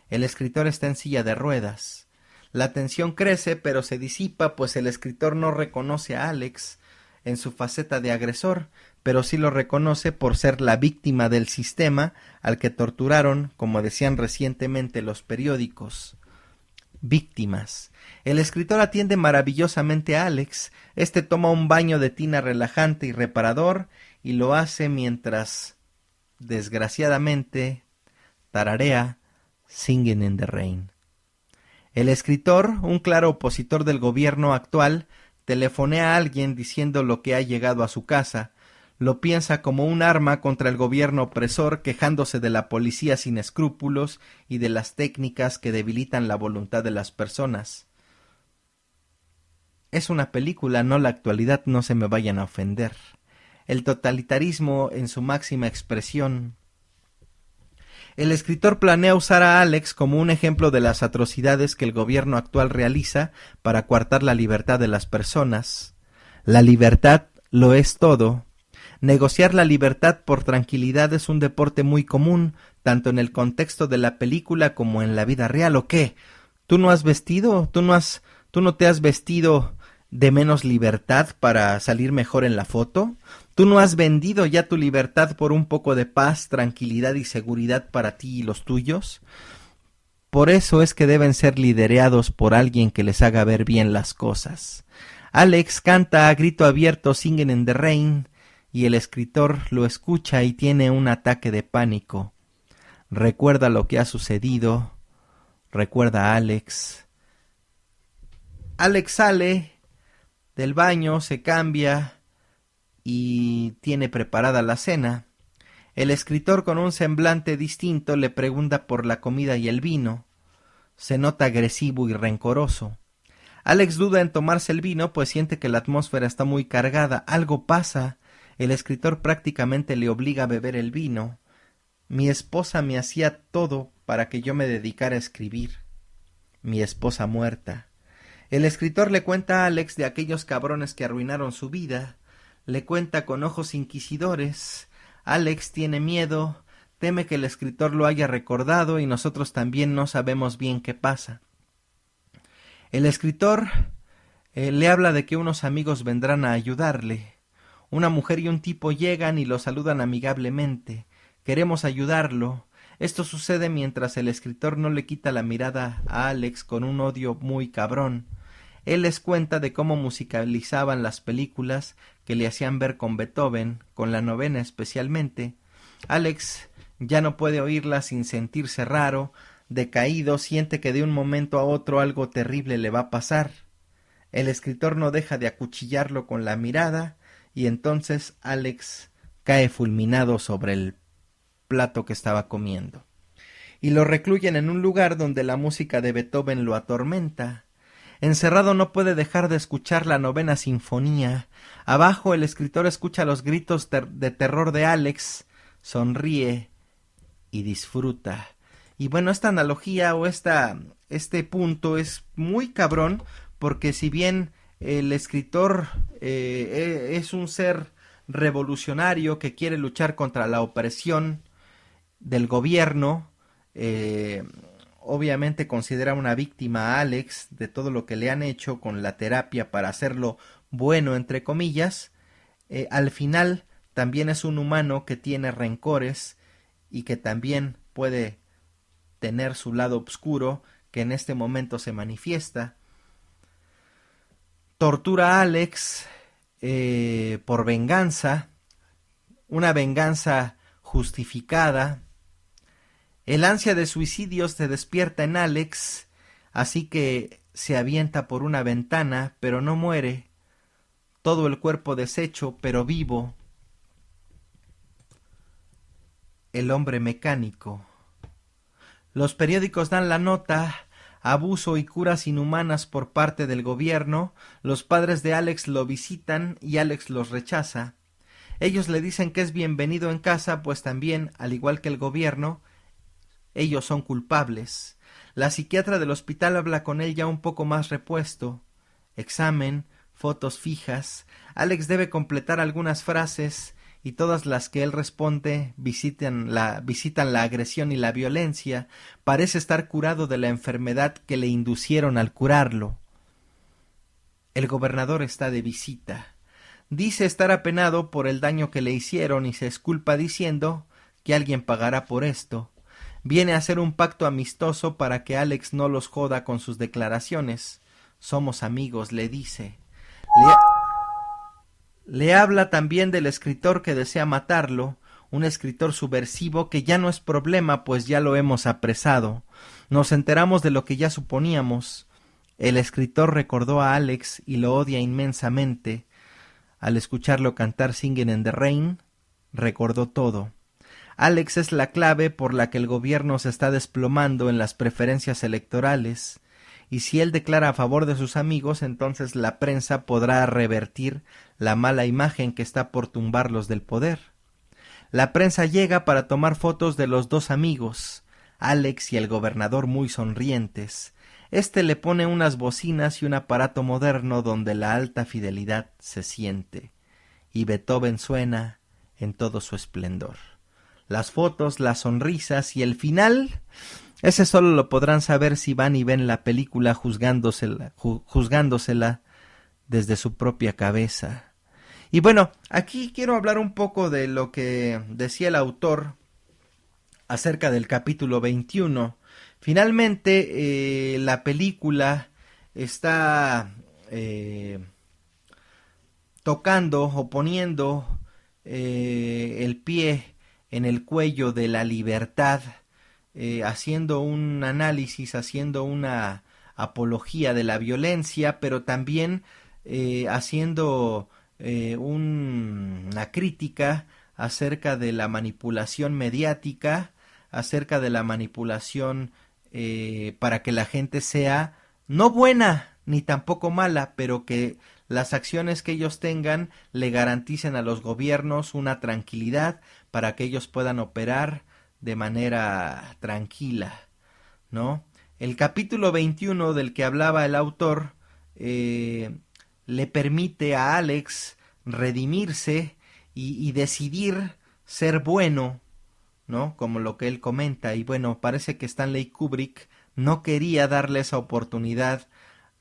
El escritor está en silla de ruedas. La tensión crece, pero se disipa, pues el escritor no reconoce a Alex en su faceta de agresor, pero sí lo reconoce por ser la víctima del sistema al que torturaron, como decían recientemente los periódicos. Víctimas. El escritor atiende maravillosamente a Alex. Este toma un baño de tina relajante y reparador, y lo hace mientras, desgraciadamente, tararea Singing in the Rain. El escritor, un claro opositor del gobierno actual, telefonea a alguien diciendo lo que ha llegado a su casa. Lo piensa como un arma contra el gobierno opresor, quejándose de la policía sin escrúpulos y de las técnicas que debilitan la voluntad de las personas. Es una película, no la actualidad, no se me vayan a ofender. El totalitarismo en su máxima expresión. El escritor planea usar a Alex como un ejemplo de las atrocidades que el gobierno actual realiza para coartar la libertad de las personas. La libertad lo es todo. Negociar la libertad por tranquilidad es un deporte muy común, tanto en el contexto de la película como en la vida real. ¿O qué? ¿Tú no has vestido? ¿Tú no te has vestido de menos libertad para salir mejor en la foto? ¿Tú no has vendido ya tu libertad por un poco de paz, tranquilidad y seguridad para ti y los tuyos? Por eso es que deben ser lidereados por alguien que les haga ver bien las cosas. Alex canta a grito abierto Singing in the Rain y el escritor lo escucha y tiene un ataque de pánico. Recuerda lo que ha sucedido, recuerda a Alex. Alex sale del baño, se cambia y tiene preparada la cena. El escritor, con un semblante distinto, le pregunta por la comida y el vino. Se nota agresivo y rencoroso. Alex duda en tomarse el vino, pues siente que la atmósfera está muy cargada. Algo pasa. El escritor prácticamente le obliga a beber el vino. Mi esposa me hacía todo para que yo me dedicara a escribir. Mi esposa muerta. El escritor le cuenta a Alex de aquellos cabrones que arruinaron su vida. Le cuenta con ojos inquisidores. Alex tiene miedo, teme que el escritor lo haya recordado y nosotros también no sabemos bien qué pasa. El escritor le habla de que unos amigos vendrán a ayudarle. Una mujer y un tipo llegan y lo saludan amigablemente. Queremos ayudarlo. Esto sucede mientras el escritor no le quita la mirada a Alex con un odio muy cabrón. Él les cuenta de cómo musicalizaban las películas que le hacían ver con Beethoven, con la novena especialmente. Alex ya no puede oírla sin sentirse raro, decaído, siente que de un momento a otro algo terrible le va a pasar. El escritor no deja de acuchillarlo con la mirada y entonces Alex cae fulminado sobre el plato que estaba comiendo. Y lo recluyen en un lugar donde la música de Beethoven lo atormenta. Encerrado no puede dejar de escuchar la novena sinfonía. Abajo el escritor escucha los gritos de terror de Alex, sonríe y disfruta. Y bueno, esta analogía o este punto es muy cabrón, porque si bien el escritor es un ser revolucionario que quiere luchar contra la opresión del gobierno, obviamente considera una víctima a Alex de todo lo que le han hecho con la terapia para hacerlo bueno, entre comillas. Al final también es un humano que tiene rencores y que también puede tener su lado oscuro, que en este momento se manifiesta. Tortura a Alex por venganza, una venganza justificada. El ansia de suicidio se despierta en Alex, así que se avienta por una ventana, pero no muere. Todo el cuerpo deshecho, pero vivo. El hombre mecánico. Los periódicos dan la nota: abuso y curas inhumanas por parte del gobierno. Los padres de Alex lo visitan y Alex los rechaza. Ellos le dicen que es bienvenido en casa, pues también, al igual que el gobierno, ellos son culpables. La psiquiatra del hospital habla con él ya un poco más repuesto. Examen, fotos fijas. Alex debe completar algunas frases y todas las que él responde visitan la agresión y la violencia. Parece estar curado de la enfermedad que le inducieron al curarlo. El gobernador está de visita. Dice estar apenado por el daño que le hicieron y se exculpa diciendo que alguien pagará por esto. Viene a hacer un pacto amistoso para que Alex no los joda con sus declaraciones. Somos amigos, le dice. Le habla también del escritor que desea matarlo, un escritor subversivo que ya no es problema, pues ya lo hemos apresado. Nos enteramos de lo que ya suponíamos. El escritor recordó a Alex y lo odia inmensamente. Al escucharlo cantar Singing in the Rain, recordó todo. Alex es la clave por la que el gobierno se está desplomando en las preferencias electorales, y si él declara a favor de sus amigos, entonces la prensa podrá revertir la mala imagen que está por tumbarlos del poder. La prensa llega para tomar fotos de los dos amigos, Alex y el gobernador, muy sonrientes. Este le pone unas bocinas y un aparato moderno donde la alta fidelidad se siente, y Beethoven suena en todo su esplendor. Las fotos, las sonrisas y el final, ese solo lo podrán saber si van y ven la película juzgándosela desde su propia cabeza. Y bueno, aquí quiero hablar un poco de lo que decía el autor acerca del capítulo 21. Finalmente, la película está tocando o poniendo el pie en el cuello de la libertad, haciendo un análisis, haciendo una apología de la violencia, pero también haciendo una crítica acerca de la manipulación mediática, acerca de la manipulación para que la gente sea no buena ni tampoco mala, pero que las acciones que ellos tengan le garanticen a los gobiernos una tranquilidad para que ellos puedan operar de manera tranquila, ¿no? El capítulo 21 del que hablaba el autor le permite a Alex redimirse y decidir ser bueno, ¿no? Como lo que él comenta. Y bueno, parece que Stanley Kubrick no quería darle esa oportunidad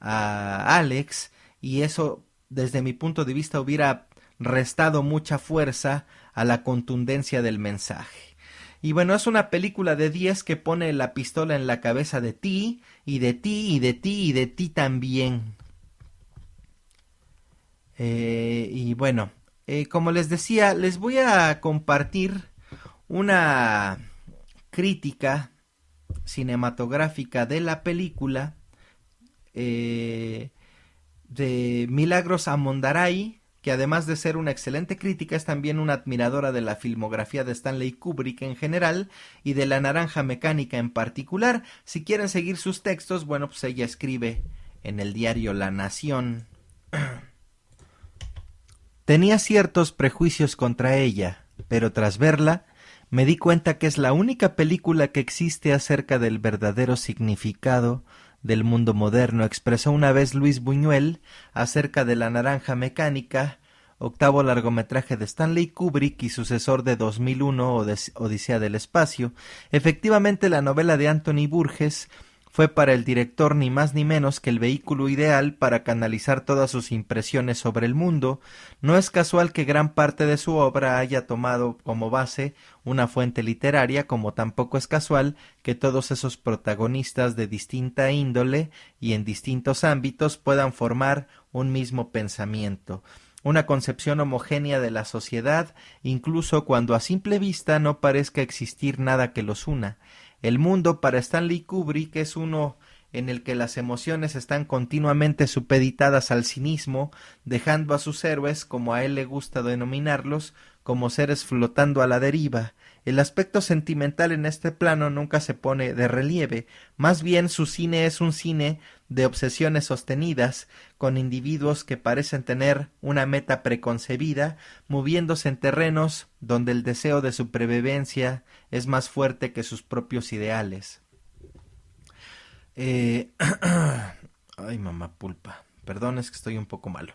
a Alex, y eso, desde mi punto de vista, hubiera restado mucha fuerza a la contundencia del mensaje. Y bueno, es una película de 10 que pone la pistola en la cabeza de ti, y de ti, y de ti, y de ti también. Y bueno, como les decía, les voy a compartir una crítica cinematográfica de la película de Milagros Amondaray, que además de ser una excelente crítica es también una admiradora de la filmografía de Stanley Kubrick en general y de La Naranja Mecánica en particular. Si quieren seguir sus textos, bueno, pues ella escribe en el diario La Nación. Tenía ciertos prejuicios contra ella, pero tras verla me di cuenta que es la única película que existe acerca del verdadero significado del mundo moderno, expresó una vez Luis Buñuel acerca de La Naranja Mecánica, octavo largometraje de Stanley Kubrick y sucesor de 2001 Odisea del Espacio. Efectivamente, la novela de Anthony Burgess fue para el director ni más ni menos que el vehículo ideal para canalizar todas sus impresiones sobre el mundo. No es casual que gran parte de su obra haya tomado como base una fuente literaria, como tampoco es casual que todos esos protagonistas de distinta índole y en distintos ámbitos puedan formar un mismo pensamiento, una concepción homogénea de la sociedad, incluso cuando a simple vista no parezca existir nada que los una. El mundo para Stanley Kubrick es uno en el que las emociones están continuamente supeditadas al cinismo, dejando a sus héroes, como a él le gusta denominarlos, como seres flotando a la deriva. El aspecto sentimental en este plano nunca se pone de relieve, más bien su cine es un cine de obsesiones sostenidas, con individuos que parecen tener una meta preconcebida, moviéndose en terrenos donde el deseo de supervivencia es más fuerte que sus propios ideales. Ay, mamá pulpa. Perdón, es que estoy un poco malo.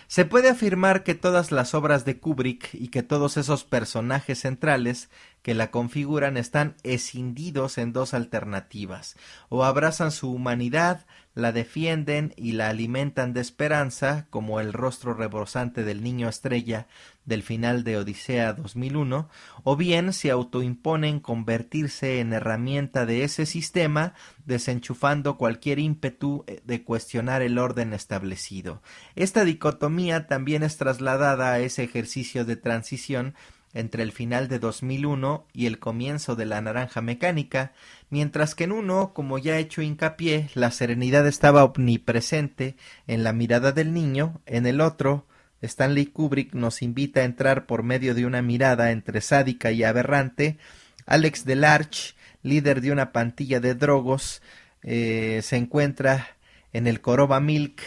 Se puede afirmar que todas las obras de Kubrick y que todos esos personajes centrales que la configuran están escindidos en dos alternativas: o abrazan su humanidad, la defienden y la alimentan de esperanza, como el rostro rebosante del niño estrella del final de Odisea 2001, o bien se autoimponen convertirse en herramienta de ese sistema, desenchufando cualquier ímpetu de cuestionar el orden establecido. Esta dicotomía también es trasladada a ese ejercicio de transición entre el final de 2001 y el comienzo de La Naranja Mecánica, mientras que en uno, como ya he hecho hincapié, la serenidad estaba omnipresente en la mirada del niño, en el otro, Stanley Kubrick nos invita a entrar por medio de una mirada entre sádica y aberrante. Alex Delarge, líder de una pandilla de drogos, se encuentra en el Coroba Milk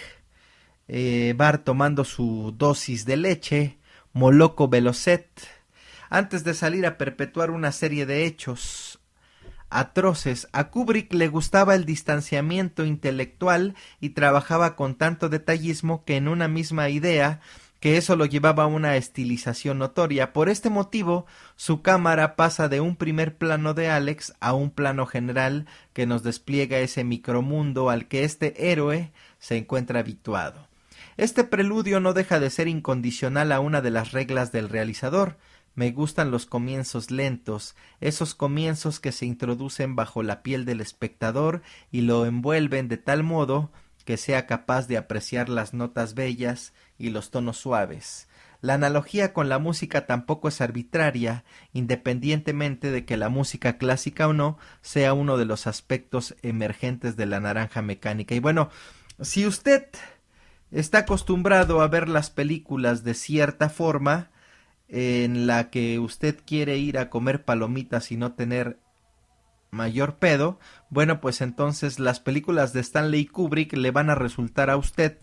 bar tomando su dosis de leche, Moloco Velocet, antes de salir a perpetuar una serie de hechos atroces. A Kubrick le gustaba el distanciamiento intelectual y trabajaba con tanto detallismo que en una misma idea, que eso lo llevaba a una estilización notoria. Por este motivo, su cámara pasa de un primer plano de Alex a un plano general que nos despliega ese micromundo al que este héroe se encuentra habituado. Este preludio no deja de ser incondicional a una de las reglas del realizador. Me gustan los comienzos lentos, esos comienzos que se introducen bajo la piel del espectador y lo envuelven de tal modo que sea capaz de apreciar las notas bellas y los tonos suaves. La analogía con la música tampoco es arbitraria, independientemente de que la música clásica o no sea uno de los aspectos emergentes de la naranja mecánica. Y bueno, si usted está acostumbrado a ver las películas de cierta forma, en la que usted quiere ir a comer palomitas y no tener mayor pedo, bueno, pues entonces las películas de Stanley Kubrick le van a resultar a usted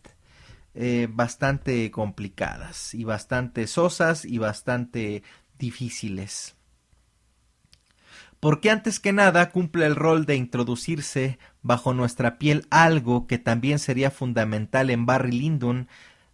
bastante complicadas y bastante sosas y bastante difíciles. Porque antes que nada cumple el rol de introducirse bajo nuestra piel algo que también sería fundamental en Barry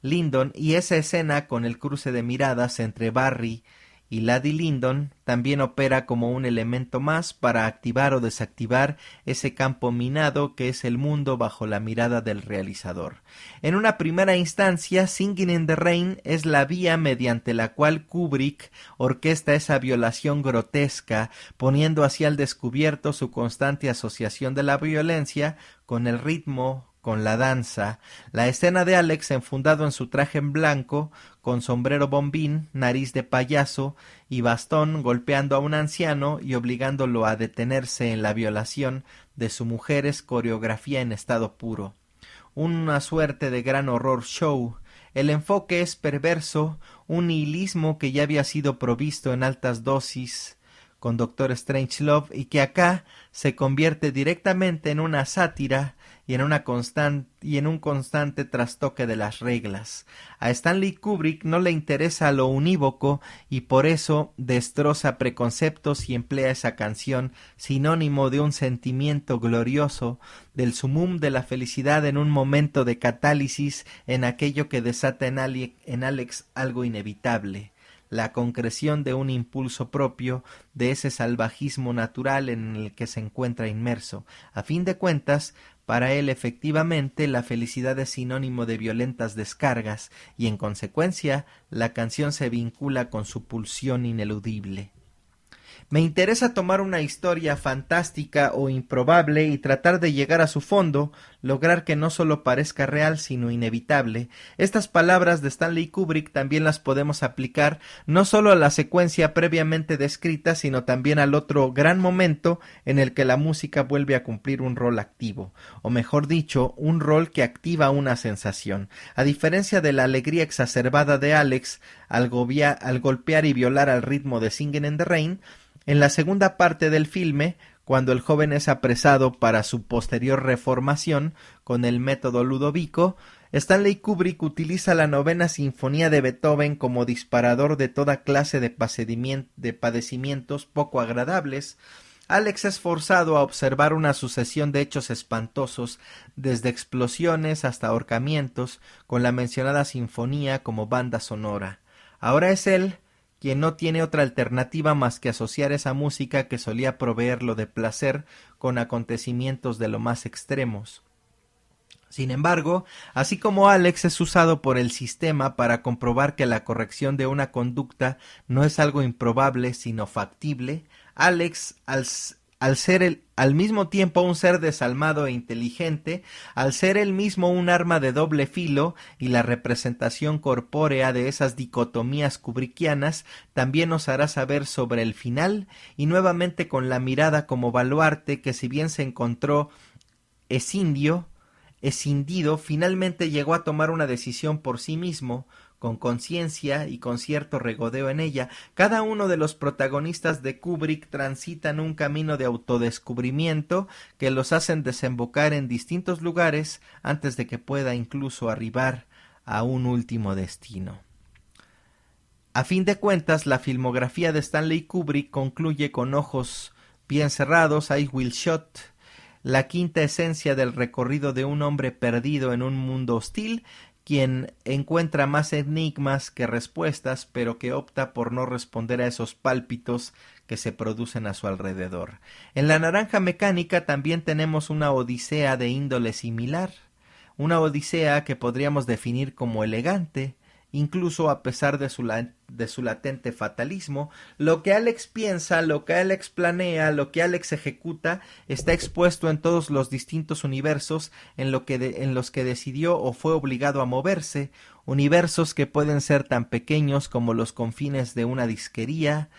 Lyndon, y esa escena con el cruce de miradas entre Barry y Lady Lyndon también opera como un elemento más para activar o desactivar ese campo minado que es el mundo bajo la mirada del realizador. En una primera instancia, Singing in the Rain es la vía mediante la cual Kubrick orquesta esa violación grotesca, poniendo así al descubierto su constante asociación de la violencia con el ritmo, con la danza. La escena de Alex enfundado en su traje en blanco, con sombrero bombín, nariz de payaso y bastón, golpeando a un anciano y obligándolo a detenerse en la violación de su mujer es coreografía en estado puro. Una suerte de gran horror show. El enfoque es perverso, un nihilismo que ya había sido provisto en altas dosis con Doctor Strangelove y que acá se convierte directamente en una sátira y en un constante trastoque de las reglas. A Stanley Kubrick no le interesa lo unívoco y por eso destroza preconceptos y emplea esa canción, sinónimo de un sentimiento glorioso, del sumum de la felicidad en un momento de catálisis en aquello que desata en Alex algo inevitable, la concreción de un impulso propio de ese salvajismo natural en el que se encuentra inmerso. A fin de cuentas, para él efectivamente la felicidad es sinónimo de violentas descargas y en consecuencia la canción se vincula con su pulsión ineludible. Me interesa tomar una historia fantástica o improbable y tratar de llegar a su fondo, lograr que no solo parezca real sino inevitable. Estas palabras de Stanley Kubrick también las podemos aplicar no solo a la secuencia previamente descrita, sino también al otro gran momento en el que la música vuelve a cumplir un rol activo, o mejor dicho, un rol que activa una sensación. A diferencia de la alegría exacerbada de Alex al golpear y violar al ritmo de Singing in the Rain, en la segunda parte del filme, cuando el joven es apresado para su posterior reformación con el método Ludovico, Stanley Kubrick utiliza la novena sinfonía de Beethoven como disparador de toda clase de padecimientos poco agradables. Alex es forzado a observar una sucesión de hechos espantosos, desde explosiones hasta ahorcamientos, con la mencionada sinfonía como banda sonora. Ahora es él quien no tiene otra alternativa más que asociar esa música que solía proveerlo de placer con acontecimientos de lo más extremos. Sin embargo, así como Alex es usado por el sistema para comprobar que la corrección de una conducta no es algo improbable sino factible, Alex, al ser al mismo tiempo un ser desalmado e inteligente, al ser él mismo un arma de doble filo y la representación corpórea de esas dicotomías kubrickianas, también nos hará saber sobre el final y nuevamente con la mirada como baluarte que si bien se encontró escindido, finalmente llegó a tomar una decisión por sí mismo, con conciencia y con cierto regodeo en ella. Cada uno de los protagonistas de Kubrick transitan un camino de autodescubrimiento que los hacen desembocar en distintos lugares antes de que pueda incluso arribar a un último destino. A fin de cuentas, la filmografía de Stanley Kubrick concluye con Ojos bien cerrados, I Will Shot, la quinta esencia del recorrido de un hombre perdido en un mundo hostil, quien encuentra más enigmas que respuestas, pero que opta por no responder a esos pálpitos que se producen a su alrededor. En La Naranja Mecánica también tenemos una odisea de índole similar, una odisea que podríamos definir como elegante, incluso a pesar de su latente fatalismo. Lo que Alex piensa, lo que Alex planea, lo que Alex ejecuta, está expuesto en todos los distintos universos en los que decidió o fue obligado a moverse, universos que pueden ser tan pequeños como los confines de una disquería,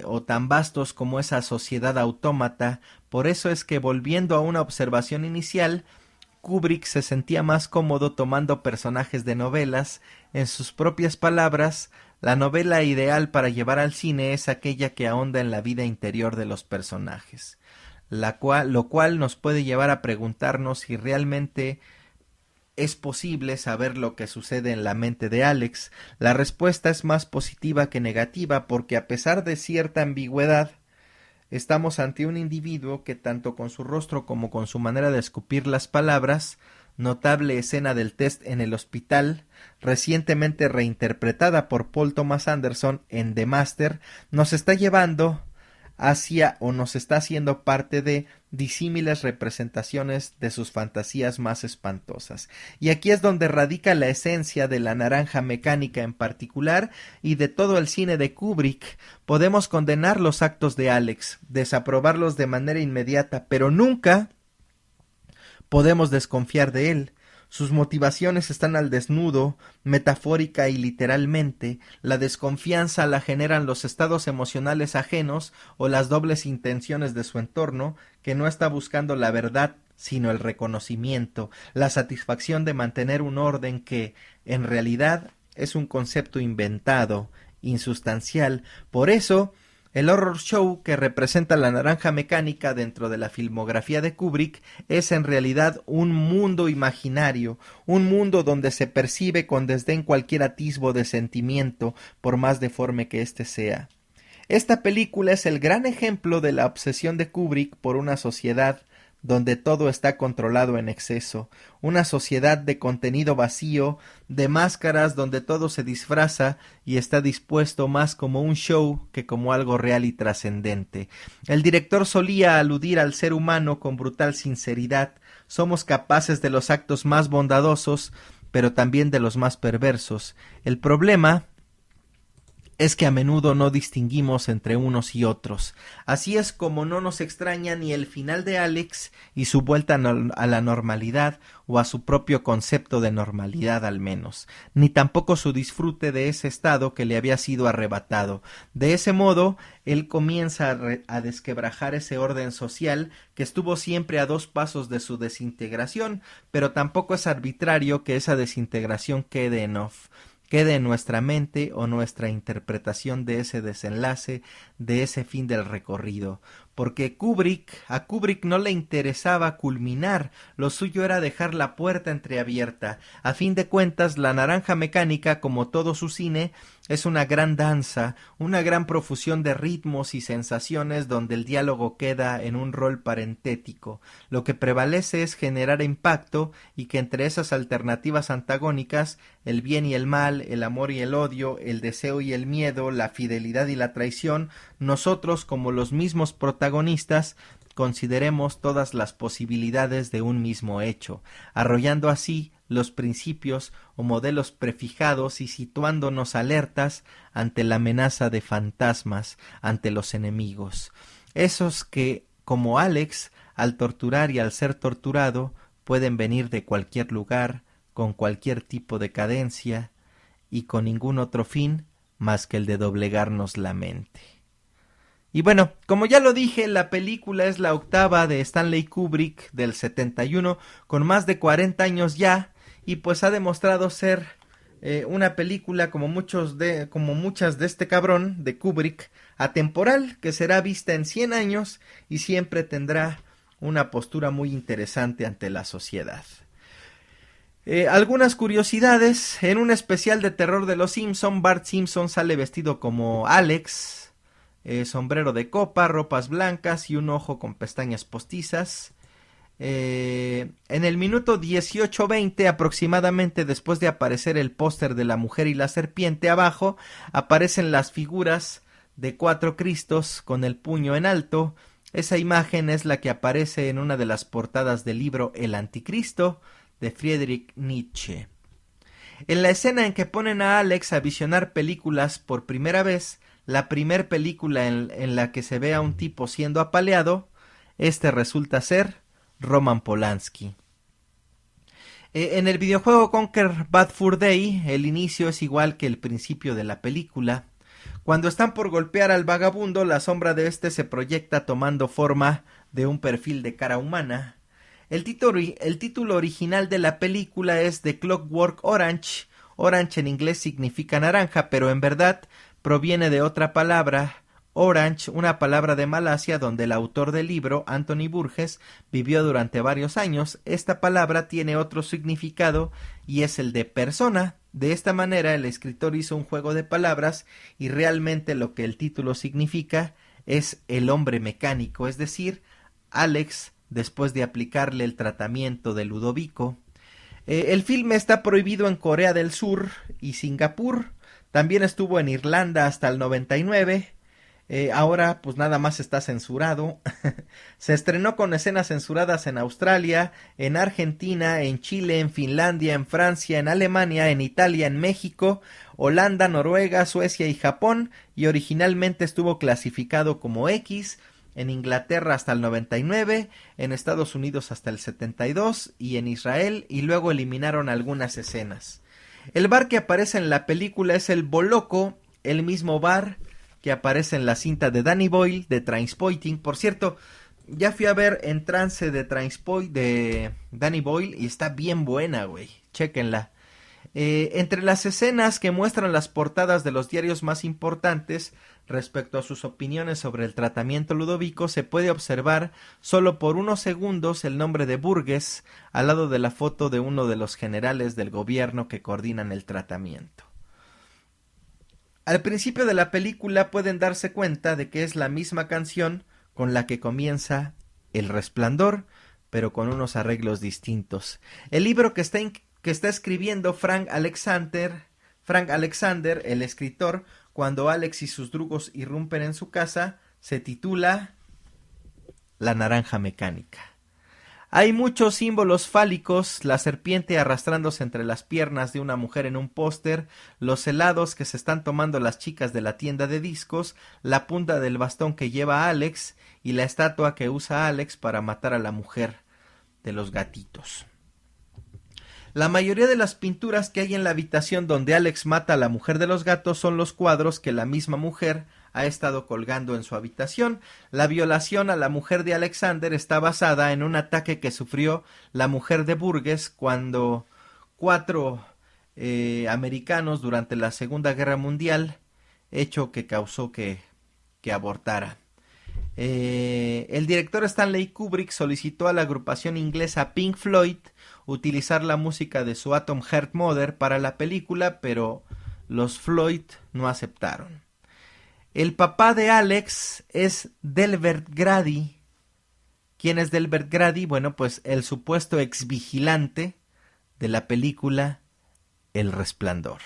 o tan vastos como esa sociedad autómata. Por eso es que, volviendo a una observación inicial, Kubrick se sentía más cómodo tomando personajes de novelas. En sus propias palabras, la novela ideal para llevar al cine es aquella que ahonda en la vida interior de los personajes, lo cual nos puede llevar a preguntarnos si realmente es posible saber lo que sucede en la mente de Alex. La respuesta es más positiva que negativa, porque a pesar de cierta ambigüedad, estamos ante un individuo que, tanto con su rostro como con su manera de escupir las palabras, notable escena del test en el hospital, recientemente reinterpretada por Paul Thomas Anderson en The Master, nos está llevando hacia, o nos está haciendo parte de, disímiles representaciones de sus fantasías más espantosas. Y aquí es donde radica la esencia de La Naranja Mecánica en particular, y de todo el cine de Kubrick. Podemos condenar los actos de Alex, desaprobarlos de manera inmediata, pero nunca podemos desconfiar de él. Sus motivaciones están al desnudo, metafórica y literalmente. La desconfianza la generan los estados emocionales ajenos o las dobles intenciones de su entorno, que no está buscando la verdad, sino el reconocimiento, la satisfacción de mantener un orden que, en realidad, es un concepto inventado, insustancial. Por eso, el horror show que representa La Naranja Mecánica dentro de la filmografía de Kubrick es en realidad un mundo imaginario, un mundo donde se percibe con desdén cualquier atisbo de sentimiento, por más deforme que éste sea. Esta película es el gran ejemplo de la obsesión de Kubrick por una sociedad donde todo está controlado en exceso, una sociedad de contenido vacío, de máscaras donde todo se disfraza y está dispuesto más como un show que como algo real y trascendente. El director solía aludir al ser humano con brutal sinceridad. Somos capaces de los actos más bondadosos, pero también de los más perversos. El problema es que a menudo no distinguimos entre unos y otros. Así es como no nos extraña ni el final de Alex y su vuelta a la normalidad, o a su propio concepto de normalidad al menos, ni tampoco su disfrute de ese estado que le había sido arrebatado. De ese modo, él comienza a desquebrajar ese orden social que estuvo siempre a 2 pasos de su desintegración, pero tampoco es arbitrario que esa desintegración quede en nuestra mente o nuestra interpretación de ese desenlace, de ese fin del recorrido, porque a Kubrick no le interesaba culminar, lo suyo era dejar la puerta entreabierta. A fin de cuentas, La Naranja Mecánica, como todo su cine, es una gran danza, una gran profusión de ritmos y sensaciones donde el diálogo queda en un rol parentético. Lo que prevalece es generar impacto, y que entre esas alternativas antagónicas, el bien y el mal, el amor y el odio, el deseo y el miedo, la fidelidad y la traición, nosotros, como los mismos protagonistas, consideremos todas las posibilidades de un mismo hecho, arrollando así los principios o modelos prefijados y situándonos alertas ante la amenaza de fantasmas, ante los enemigos, esos que, como Alex, al torturar y al ser torturado, pueden venir de cualquier lugar, con cualquier tipo de cadencia, y con ningún otro fin más que el de doblegarnos la mente. Y bueno, como ya lo dije, la película es la octava de Stanley Kubrick del 71, con más de 40 años ya, y pues ha demostrado ser una película, como muchas de este cabrón, de Kubrick, atemporal, que será vista en 100 años y siempre tendrá una postura muy interesante ante la sociedad. Algunas curiosidades: en un especial de terror de Los Simpson, Bart Simpson sale vestido como Alex, sombrero de copa, ropas blancas y un ojo con pestañas postizas. En el minuto 18:20 aproximadamente, después de aparecer el póster de la mujer y la serpiente, abajo aparecen las figuras de 4 Cristos con el puño en alto. Esa imagen es la que aparece en una de las portadas del libro El Anticristo, de Friedrich Nietzsche. En la escena en que ponen a Alex a visionar películas por primera vez, la primer película en la que se ve a un tipo siendo apaleado, este resulta ser Roman Polanski. En el videojuego Conquer Bad Fur Day, el inicio es igual que el principio de la película. Cuando están por golpear al vagabundo, la sombra de este se proyecta tomando forma de un perfil de cara humana. El título original de la película es The Clockwork Orange. Orange en inglés significa naranja, pero en verdad proviene de otra palabra, Orange, una palabra de Malasia donde el autor del libro, Anthony Burgess, vivió durante varios años. Esta palabra tiene otro significado y es el de persona. De esta manera el escritor hizo un juego de palabras y realmente lo que el título significa es el hombre mecánico, es decir, Alex, después de aplicarle el tratamiento de Ludovico. El filme está prohibido en Corea del Sur y Singapur. También estuvo en Irlanda hasta el 99. Ahora pues nada más está censurado. Se estrenó con escenas censuradas en Australia, en Argentina, en Chile, en Finlandia, en Francia, en Alemania, en Italia, en México, Holanda, Noruega, Suecia y Japón, y originalmente estuvo clasificado como X, en Inglaterra hasta el 99, en Estados Unidos hasta el 72 y en Israel, y luego eliminaron algunas escenas. El bar que aparece en la película es el Boloco, el mismo bar que aparece en la cinta de Danny Boyle de Trainspotting. Por cierto, ya fui a ver En Trance de Danny Boyle y está bien buena, güey. Chéquenla. Entre las escenas que muestran las portadas de los diarios más importantes respecto a sus opiniones sobre el tratamiento Ludovico, se puede observar solo por unos segundos el nombre de Burgess al lado de la foto de uno de los generales del gobierno que coordinan el tratamiento. Al principio de la película pueden darse cuenta de que es la misma canción con la que comienza El Resplandor, pero con unos arreglos distintos. El libro que está escribiendo Frank Alexander, el escritor, cuando Alex y sus drugos irrumpen en su casa, se titula La naranja mecánica. Hay muchos símbolos fálicos, la serpiente arrastrándose entre las piernas de una mujer en un póster, los helados que se están tomando las chicas de la tienda de discos, la punta del bastón que lleva Alex y la estatua que usa Alex para matar a la mujer de los gatitos. La mayoría de las pinturas que hay en la habitación donde Alex mata a la mujer de los gatos son los cuadros que la misma mujer ha estado colgando en su habitación. La violación a la mujer de Alexander está basada en un ataque que sufrió la mujer de Burgess cuando 4 americanos durante la Segunda Guerra Mundial, hecho que causó que abortara. El director Stanley Kubrick solicitó a la agrupación inglesa Pink Floyd utilizar la música de su Atom Heart Mother para la película, pero los Floyd no aceptaron. El papá de Alex es Delbert Grady. ¿Quién es Delbert Grady? Bueno, pues el supuesto exvigilante de la película El Resplandor.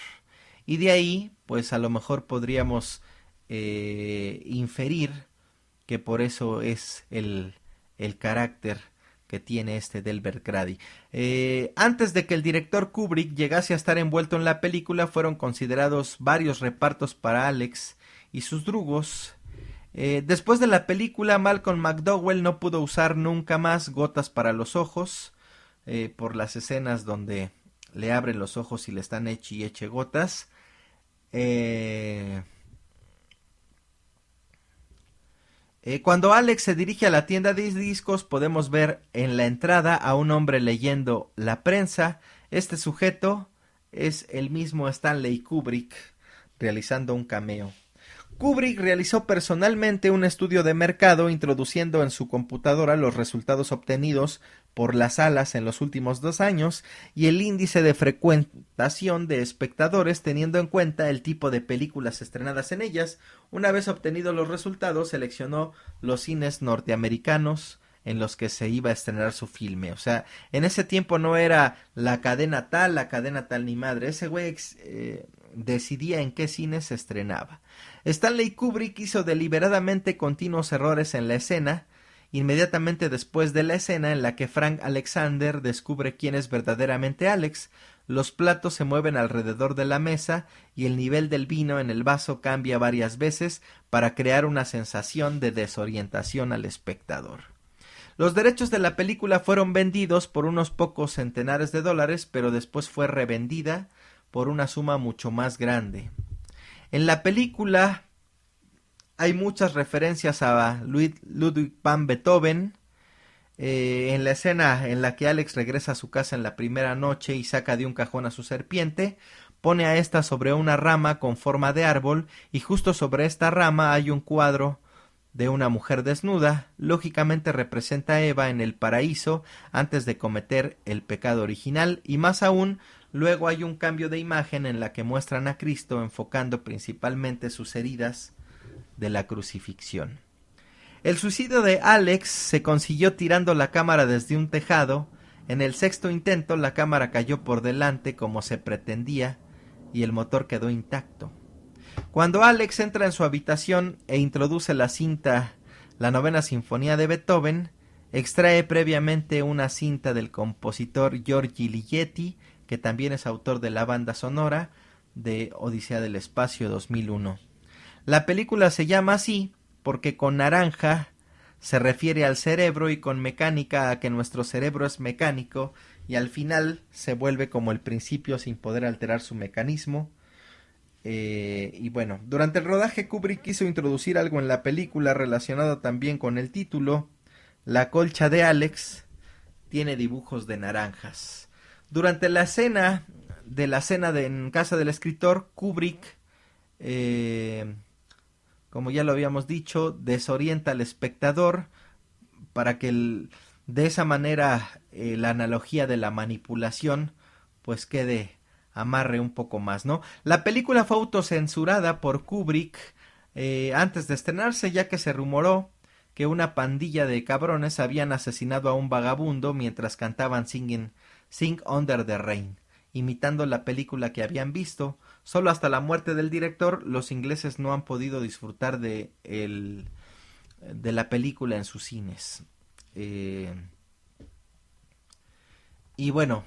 Y de ahí, pues a lo mejor podríamos inferir que por eso es el carácter que tiene este Delbert Grady. Antes de que el director Kubrick llegase a estar envuelto en la película, fueron considerados varios repartos para Alex y sus drugos. Después de la película, Malcolm McDowell no pudo usar nunca más gotas para los ojos, por las escenas donde le abren los ojos y le están eche gotas. Cuando Alex se dirige a la tienda de discos, podemos ver en la entrada a un hombre leyendo la prensa. Este sujeto es el mismo Stanley Kubrick, realizando un cameo. Kubrick realizó personalmente un estudio de mercado introduciendo en su computadora los resultados obtenidos por las salas en los últimos 2 años y el índice de frecuentación de espectadores teniendo en cuenta el tipo de películas estrenadas en ellas. Una vez obtenidos los resultados, seleccionó los cines norteamericanos en los que se iba a estrenar su filme. O sea, en ese tiempo no era la cadena tal ni madre. Ese güey decidía en qué cine se estrenaba. Stanley Kubrick hizo deliberadamente continuos errores en la escena inmediatamente después de la escena en la que Frank Alexander descubre quién es verdaderamente Alex. Los platos se mueven alrededor de la mesa y el nivel del vino en el vaso cambia varias veces para crear una sensación de desorientación al espectador. Los derechos de la película fueron vendidos por unos pocos centenares de dólares, pero después fue revendida por una suma mucho más grande. En la película hay muchas referencias a Ludwig van Beethoven. En la escena en la que Alex regresa a su casa en la primera noche y saca de un cajón a su serpiente, pone a esta sobre una rama con forma de árbol y justo sobre esta rama hay un cuadro de una mujer desnuda. Lógicamente representa a Eva en el paraíso antes de cometer el pecado original, y más aún luego hay un cambio de imagen en la que muestran a Cristo enfocando principalmente sus heridas de la crucifixión. El suicidio de Alex se consiguió tirando la cámara desde un tejado. En el sexto intento la cámara cayó por delante como se pretendía y el motor quedó intacto. Cuando Alex entra en su habitación e introduce la cinta La Novena Sinfonía de Beethoven, extrae previamente una cinta del compositor Giorgi Ligeti, que también es autor de la banda sonora de Odisea del Espacio 2001. La película se llama así porque con naranja se refiere al cerebro y con mecánica a que nuestro cerebro es mecánico y al final se vuelve como el principio sin poder alterar su mecanismo. Y bueno, durante el rodaje Kubrick quiso introducir algo en la película relacionado también con el título. La colcha de Alex tiene dibujos de naranjas. Durante la cena en casa del escritor, Kubrick como ya lo habíamos dicho, desorienta al espectador para que de esa manera la analogía de la manipulación pues quede amarre un poco más, ¿no? La película fue autocensurada por Kubrick antes de estrenarse, ya que se rumoró que una pandilla de cabrones habían asesinado a un vagabundo mientras cantaban Sing Under the Rain, imitando la película que habían visto. Solo hasta la muerte del director los ingleses no han podido disfrutar de la película en sus cines. Y bueno,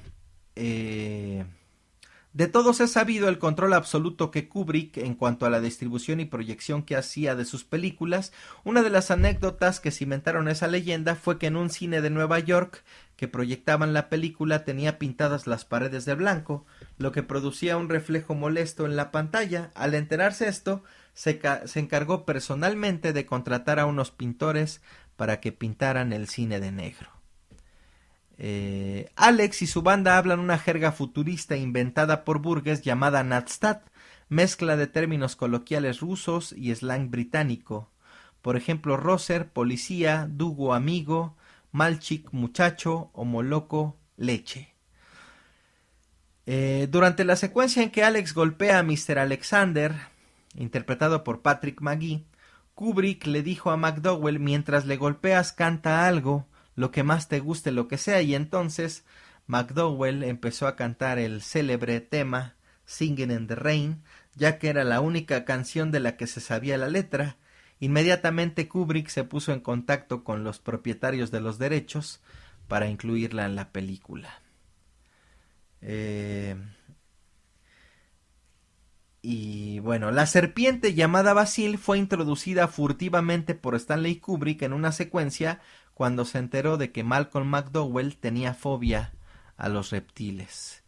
de todos es sabido el control absoluto que Kubrick en cuanto a la distribución y proyección que hacía de sus películas. Una de las anécdotas que cimentaron esa leyenda fue que en un cine de Nueva York que proyectaban la película tenía pintadas las paredes de blanco, lo que producía un reflejo molesto en la pantalla. Al enterarse esto, se encargó personalmente de contratar a unos pintores para que pintaran el cine de negro. Alex y su banda hablan una jerga futurista inventada por Burgess llamada Nadstat, mezcla de términos coloquiales rusos y slang británico. Por ejemplo, Roser, policía, Dugo, amigo, Malchik, muchacho, o Moloco, leche. Durante la secuencia en que Alex golpea a Mr. Alexander, interpretado por Patrick Magee, Kubrick le dijo a McDowell: mientras le golpeas canta algo, lo que más te guste, lo que sea, y entonces McDowell empezó a cantar el célebre tema Singing in the Rain, ya que era la única canción de la que se sabía la letra. Inmediatamente Kubrick se puso en contacto con los propietarios de los derechos para incluirla en la película. Y bueno, la serpiente llamada Basil fue introducida furtivamente por Stanley Kubrick en una secuencia cuando se enteró de que Malcolm McDowell tenía fobia a los reptiles.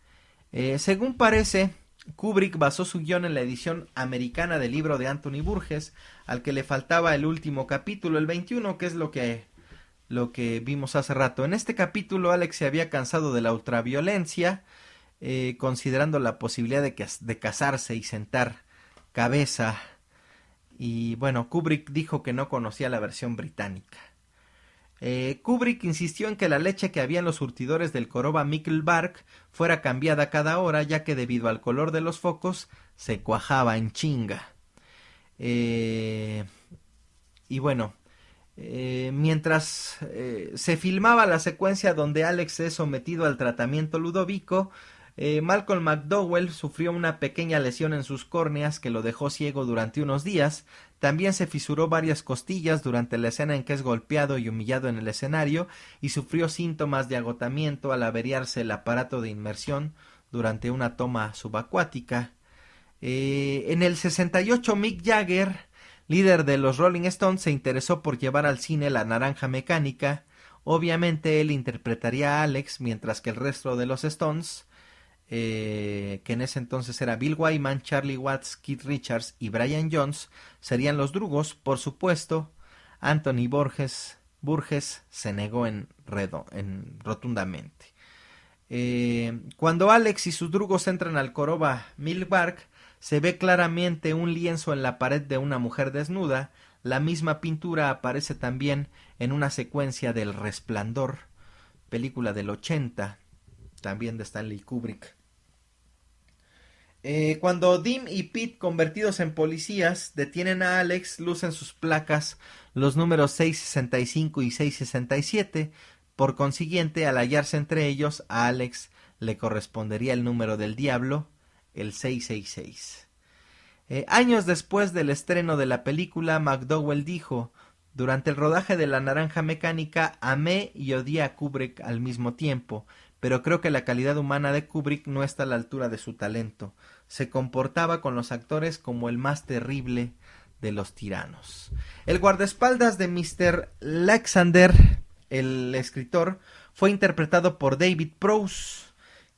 Según parece, Kubrick basó su guión en la edición americana del libro de Anthony Burgess, al que le faltaba el último capítulo, el 21, que es lo que vimos hace rato. En este capítulo Alex se había cansado de la ultraviolencia, considerando la posibilidad de casarse y sentar cabeza. Y bueno, Kubrick dijo que no conocía la versión británica. Kubrick insistió en que la leche que había en los surtidores del Coroba Mikkelbark fuera cambiada cada hora, ya que debido al color de los focos se cuajaba en chinga. Y bueno, mientras se filmaba la secuencia donde Alex es sometido al tratamiento Ludovico, Malcolm McDowell sufrió una pequeña lesión en sus córneas que lo dejó ciego durante unos días. También se fisuró varias costillas durante la escena en que es golpeado y humillado en el escenario y sufrió síntomas de agotamiento al averiarse el aparato de inmersión durante una toma subacuática. En el 68 Mick Jagger, líder de los Rolling Stones, se interesó por llevar al cine La Naranja Mecánica. Obviamente él interpretaría a Alex, mientras que el resto de los Stones, que en ese entonces era Bill Wyman, Charlie Watts, Keith Richards y Brian Jones, serían los drugos. Por supuesto, Anthony Burgess se negó rotundamente. Cuando Alex y sus drugos entran al Coroba Milk Bar, se ve claramente un lienzo en la pared de una mujer desnuda. La misma pintura aparece también en una secuencia del Resplandor, película del 80, también de Stanley Kubrick. Cuando Dim y Pete, convertidos en policías, detienen a Alex, lucen sus placas los números 665 y 667. Por consiguiente, al hallarse entre ellos, a Alex le correspondería el número del diablo, el 666. Años después del estreno de la película, McDowell dijo: durante el rodaje de La Naranja Mecánica amé y odié a Kubrick al mismo tiempo, pero creo que la calidad humana de Kubrick no está a la altura de su talento. Se comportaba con los actores como el más terrible de los tiranos. El guardaespaldas de Mr. Laxander, el escritor, fue interpretado por David Prowse,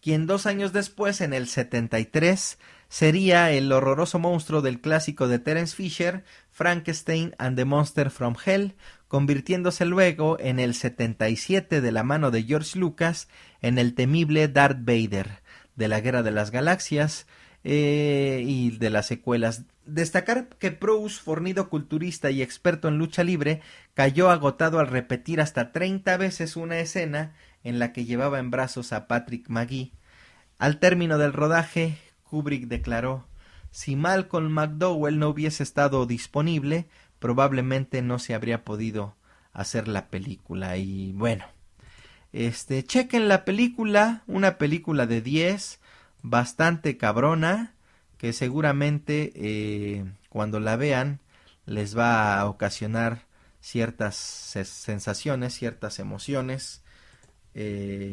quien 2 años después, en el 73, sería el horroroso monstruo del clásico de Terence Fisher, Frankenstein and the Monster from Hell, convirtiéndose luego en el 77, de la mano de George Lucas, en el temible Darth Vader de la Guerra de las Galaxias y de las secuelas. Destacar que Prowse, fornido culturista y experto en lucha libre, cayó agotado al repetir hasta 30 veces una escena en la que llevaba en brazos a Patrick Magee. Al término del rodaje, Kubrick declaró: si Malcolm McDowell no hubiese estado disponible, probablemente no se habría podido hacer la película. Y bueno, chequen la película, una película de 10, bastante cabrona, que seguramente cuando la vean les va a ocasionar ciertas sensaciones, ciertas emociones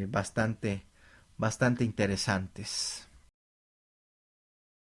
bastante interesantes.